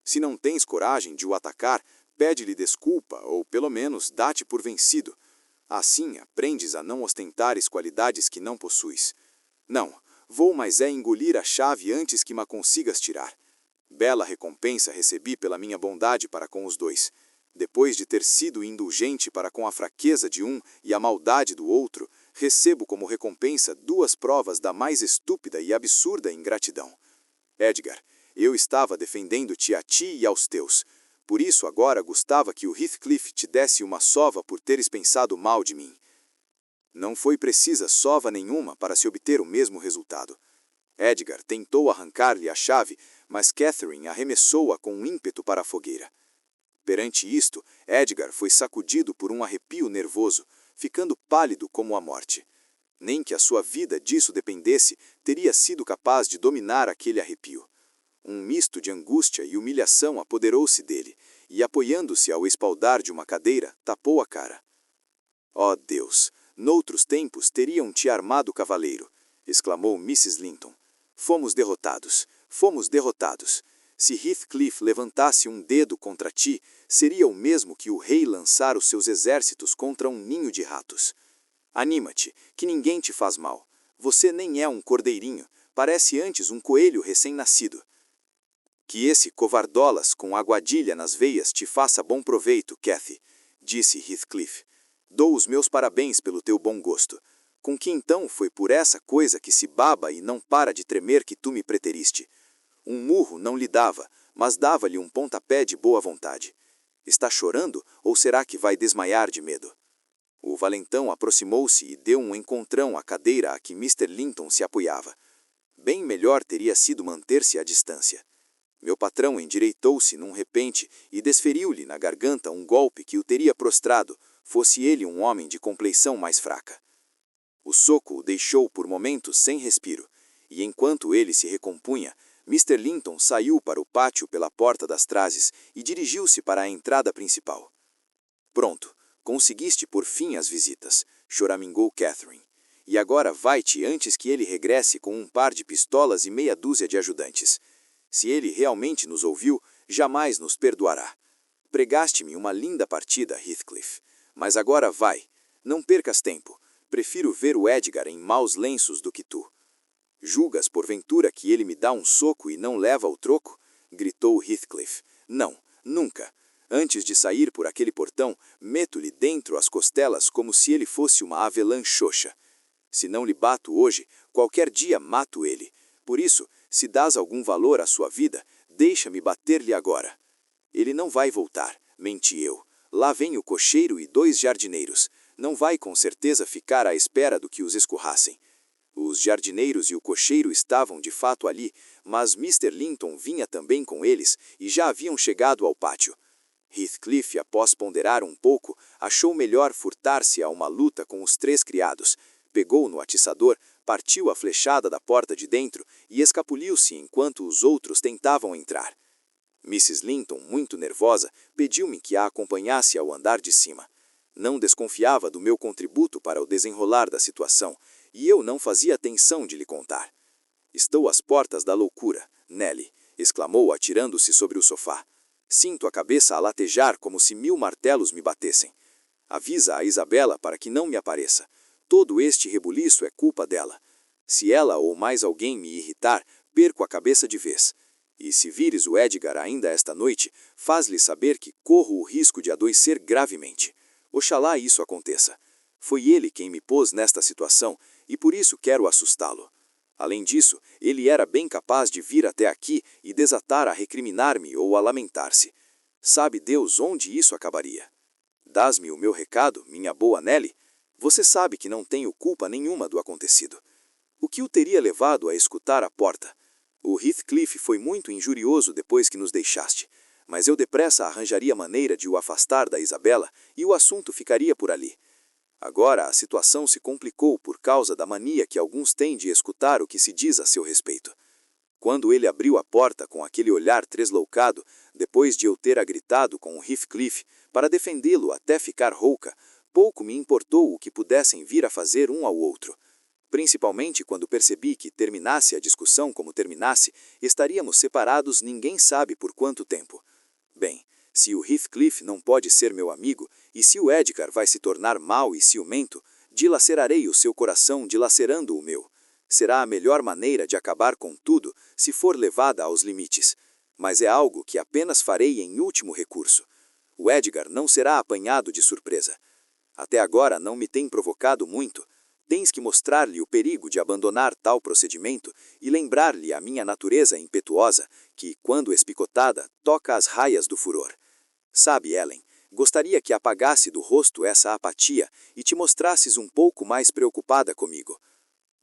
Se não tens coragem de o atacar, pede-lhe desculpa ou, pelo menos, dá-te por vencido. Assim, aprendes a não ostentares qualidades que não possuis. Não, vou mais é engolir a chave antes que ma consigas tirar. Bela recompensa recebi pela minha bondade para com os dois. Depois de ter sido indulgente para com a fraqueza de um e a maldade do outro, recebo como recompensa 2 provas da mais estúpida e absurda ingratidão. Edgar, eu estava defendendo-te a ti e aos teus. Por isso agora gostava que o Heathcliff te desse uma sova por teres pensado mal de mim. Não foi precisa sova nenhuma para se obter o mesmo resultado. Edgar tentou arrancar-lhe a chave, mas Catherine arremessou-a com ímpeto para a fogueira. Perante isto, Edgar foi sacudido por um arrepio nervoso, ficando pálido como a morte. Nem que a sua vida disso dependesse, teria sido capaz de dominar aquele arrepio. Um misto de angústia e humilhação apoderou-se dele, e, apoiando-se ao espaldar de uma cadeira, tapou a cara. «Ó Deus, noutros tempos teriam-te armado cavaleiro», exclamou Mrs. Linton. «Fomos derrotados, fomos derrotados. Se Heathcliff levantasse um dedo contra ti, seria o mesmo que o rei lançar os seus exércitos contra um ninho de ratos. Anima-te, que ninguém te faz mal. Você nem é um cordeirinho, parece antes um coelho recém-nascido. Que esse covardolas com aguadilha nas veias te faça bom proveito, Cathy», disse Heathcliff. «Dou os meus parabéns pelo teu bom gosto. Com que então foi por essa coisa que se baba e não para de tremer que tu me preteriste? Um murro não lhe dava, mas dava-lhe um pontapé de boa vontade. Está chorando ou será que vai desmaiar de medo?» O valentão aproximou-se e deu um encontrão à cadeira a que Mr. Linton se apoiava. Bem melhor teria sido manter-se à distância. Meu patrão endireitou-se num repente e desferiu-lhe na garganta um golpe que o teria prostrado, fosse ele um homem de compleição mais fraca. O soco o deixou por momentos sem respiro, e enquanto ele se recompunha, Mr. Linton saiu para o pátio pela porta das trazes e dirigiu-se para a entrada principal. «Pronto, conseguiste por fim as visitas», choramingou Catherine. «E agora vai-te antes que ele regresse com um par de pistolas e meia dúzia de ajudantes. Se ele realmente nos ouviu, jamais nos perdoará. Pregaste-me uma linda partida, Heathcliff. Mas agora vai, não percas tempo. Prefiro ver o Edgar em maus lenços do que tu». «Julgas, porventura, que ele me dá um soco e não leva o troco?» gritou Heathcliff. «Não, nunca. Antes de sair por aquele portão, meto-lhe dentro as costelas como se ele fosse uma avelã xoxa. Se não lhe bato hoje, qualquer dia mato ele. Por isso, se dás algum valor à sua vida, deixa-me bater-lhe agora. Ele não vai voltar, menti eu. Lá vem o cocheiro e 2 jardineiros. Não vai com certeza ficar à espera do que os escorrassem. Os jardineiros e o cocheiro estavam de fato ali, mas Mr. Linton vinha também com eles e já haviam chegado ao pátio. Heathcliff, após ponderar um pouco, achou melhor furtar-se a uma luta com os 3 criados, pegou no atiçador, partiu a flechada da porta de dentro e escapuliu-se enquanto os outros tentavam entrar. Mrs. Linton, muito nervosa, pediu-me que a acompanhasse ao andar de cima. Não desconfiava do meu contributo para o desenrolar da situação, e eu não fazia atenção de lhe contar. Estou às portas da loucura, Nellie, exclamou atirando-se sobre o sofá. Sinto a cabeça a latejar como se 1000 martelos me batessem. Avisa a Isabela para que não me apareça. Todo este rebuliço é culpa dela. Se ela ou mais alguém me irritar, perco a cabeça de vez. E se vires o Edgar ainda esta noite, faz-lhe saber que corro o risco de adoecer gravemente. Oxalá isso aconteça. Foi ele quem me pôs nesta situação, e por isso quero assustá-lo. Além disso, ele era bem capaz de vir até aqui e desatar a recriminar-me ou a lamentar-se. Sabe Deus onde isso acabaria? Dás-me o meu recado, minha boa Nellie? Você sabe que não tenho culpa nenhuma do acontecido. O que o teria levado a escutar a porta? O Heathcliff foi muito injurioso depois que nos deixaste, mas eu depressa arranjaria maneira de o afastar da Isabela e o assunto ficaria por ali. Agora a situação se complicou por causa da mania que alguns têm de escutar o que se diz a seu respeito. Quando ele abriu a porta com aquele olhar tresloucado, depois de eu ter agritado com o Heathcliff para defendê-lo até ficar rouca, pouco me importou o que pudessem vir a fazer um ao outro. Principalmente quando percebi que, terminasse a discussão como terminasse, estaríamos separados ninguém sabe por quanto tempo. Bem, se o Heathcliff não pode ser meu amigo, e se o Edgar vai se tornar mau e ciumento, dilacerarei o seu coração dilacerando o meu. Será a melhor maneira de acabar com tudo, se for levada aos limites. Mas é algo que apenas farei em último recurso. O Edgar não será apanhado de surpresa. Até agora não me tem provocado muito. Tens que mostrar-lhe o perigo de abandonar tal procedimento e lembrar-lhe a minha natureza impetuosa, que, quando espicotada, toca as raias do furor. Sabe, Ellen, gostaria que apagasse do rosto essa apatia e te mostrasses um pouco mais preocupada comigo.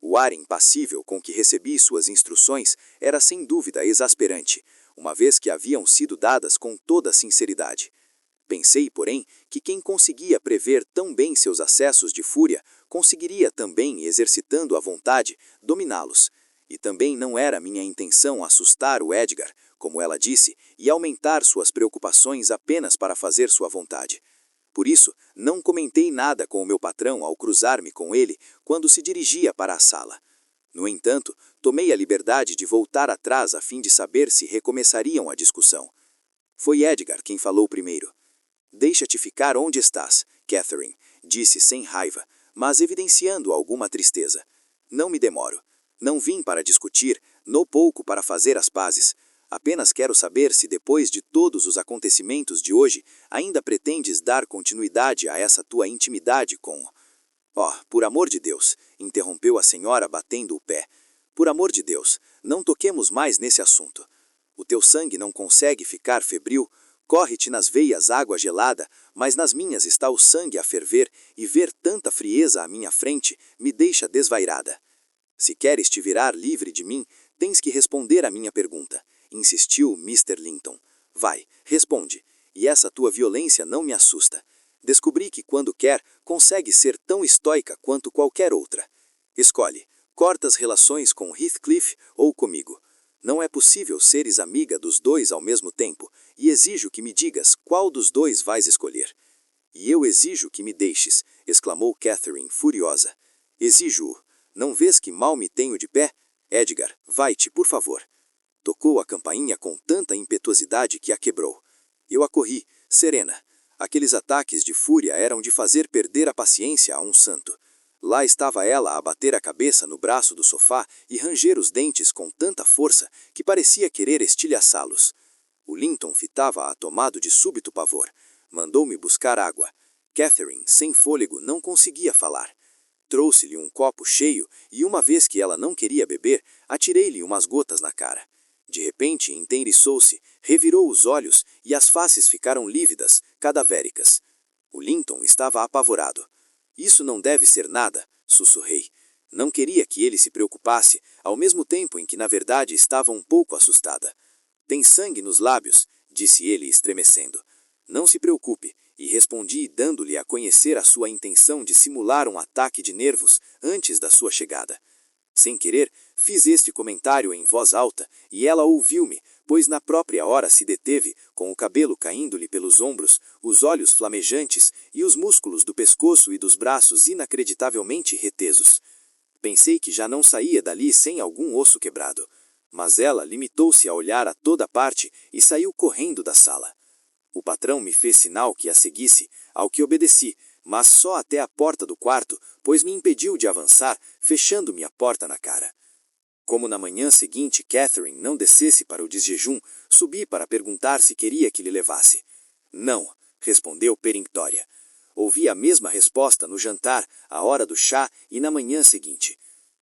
O ar impassível com que recebi suas instruções era sem dúvida exasperante, uma vez que haviam sido dadas com toda sinceridade. Pensei, porém, que quem conseguia prever tão bem seus acessos de fúria, conseguiria também, exercitando a vontade, dominá-los. E também não era minha intenção assustar o Edgar, como ela disse, e aumentar suas preocupações apenas para fazer sua vontade. Por isso, não comentei nada com o meu patrão ao cruzar-me com ele quando se dirigia para a sala. No entanto, tomei a liberdade de voltar atrás a fim de saber se recomeçariam a discussão. Foi Edgar quem falou primeiro. Deixa-te ficar onde estás, Catherine, disse sem raiva, mas evidenciando alguma tristeza. Não me demoro. Não vim para discutir, no pouco para fazer as pazes. Apenas quero saber se depois de todos os acontecimentos de hoje, ainda pretendes dar continuidade a essa tua intimidade com... Oh, por amor de Deus, interrompeu a senhora batendo o pé. Por amor de Deus, não toquemos mais nesse assunto. O teu sangue não consegue ficar febril, corre-te nas veias água gelada, mas nas minhas está o sangue a ferver, e ver tanta frieza à minha frente me deixa desvairada. Se queres te virar livre de mim, tens que responder à minha pergunta, insistiu Mr. Linton. Vai, responde, e essa tua violência não me assusta. Descobri que quando quer, consegue ser tão estoica quanto qualquer outra. Escolhe, cortas relações com Heathcliff ou comigo. Não é possível seres amiga dos dois ao mesmo tempo, e exijo que me digas qual dos dois vais escolher. E eu exijo que me deixes, exclamou Catherine, furiosa. Exijo-o. Não vês que mal me tenho de pé? Edgar, vai-te, por favor. Tocou a campainha com tanta impetuosidade que a quebrou. Eu acorri, serena. Aqueles ataques de fúria eram de fazer perder a paciência a um santo. Lá estava ela a bater a cabeça no braço do sofá e ranger os dentes com tanta força que parecia querer estilhaçá-los. O Linton fitava-a tomado de súbito pavor. Mandou-me buscar água. Catherine, sem fôlego, não conseguia falar. Trouxe-lhe um copo cheio e, uma vez que ela não queria beber, atirei-lhe umas gotas na cara. De repente, enteiriçou-se, revirou os olhos e as faces ficaram lívidas, cadavéricas. O Linton estava apavorado. Isso não deve ser nada, sussurrei. Não queria que ele se preocupasse, ao mesmo tempo em que, na verdade, estava um pouco assustada. Tem sangue nos lábios, disse ele, estremecendo. Não se preocupe, e respondi dando-lhe a conhecer a sua intenção de simular um ataque de nervos antes da sua chegada. Sem querer, fiz este comentário em voz alta, e ela ouviu-me, pois na própria hora se deteve, com o cabelo caindo-lhe pelos ombros, os olhos flamejantes e os músculos do pescoço e dos braços inacreditavelmente retesos. Pensei que já não saía dali sem algum osso quebrado. Mas ela limitou-se a olhar a toda parte e saiu correndo da sala. O patrão me fez sinal que a seguisse, ao que obedeci, mas só até a porta do quarto, pois me impediu de avançar, fechando-me a porta na cara. Como na manhã seguinte Catherine não descesse para o desjejum, subi para perguntar se queria que lhe levasse. Não, respondeu peremptória. Ouvi a mesma resposta no jantar, à hora do chá e na manhã seguinte.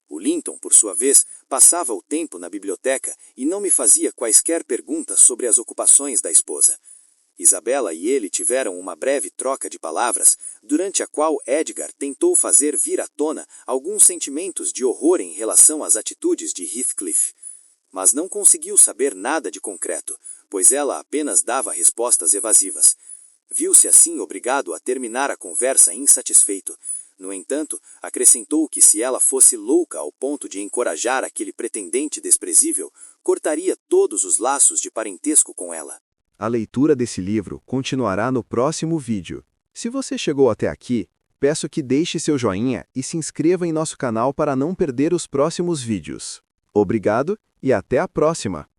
O Linton, por sua vez, passava o tempo na biblioteca e não me fazia quaisquer perguntas sobre as ocupações da esposa. Isabela e ele tiveram uma breve troca de palavras, durante a qual Edgar tentou fazer vir à tona alguns sentimentos de horror em relação às atitudes de Heathcliff. Mas não conseguiu saber nada de concreto, pois ela apenas dava respostas evasivas. Viu-se assim obrigado a terminar a conversa insatisfeito. No entanto, acrescentou que se ela fosse louca ao ponto de encorajar aquele pretendente desprezível, cortaria todos os laços de parentesco com ela. A leitura desse livro continuará no próximo vídeo. Se você chegou até aqui, peço que deixe seu joinha e se inscreva em nosso canal para não perder os próximos vídeos. Obrigado e até a próxima!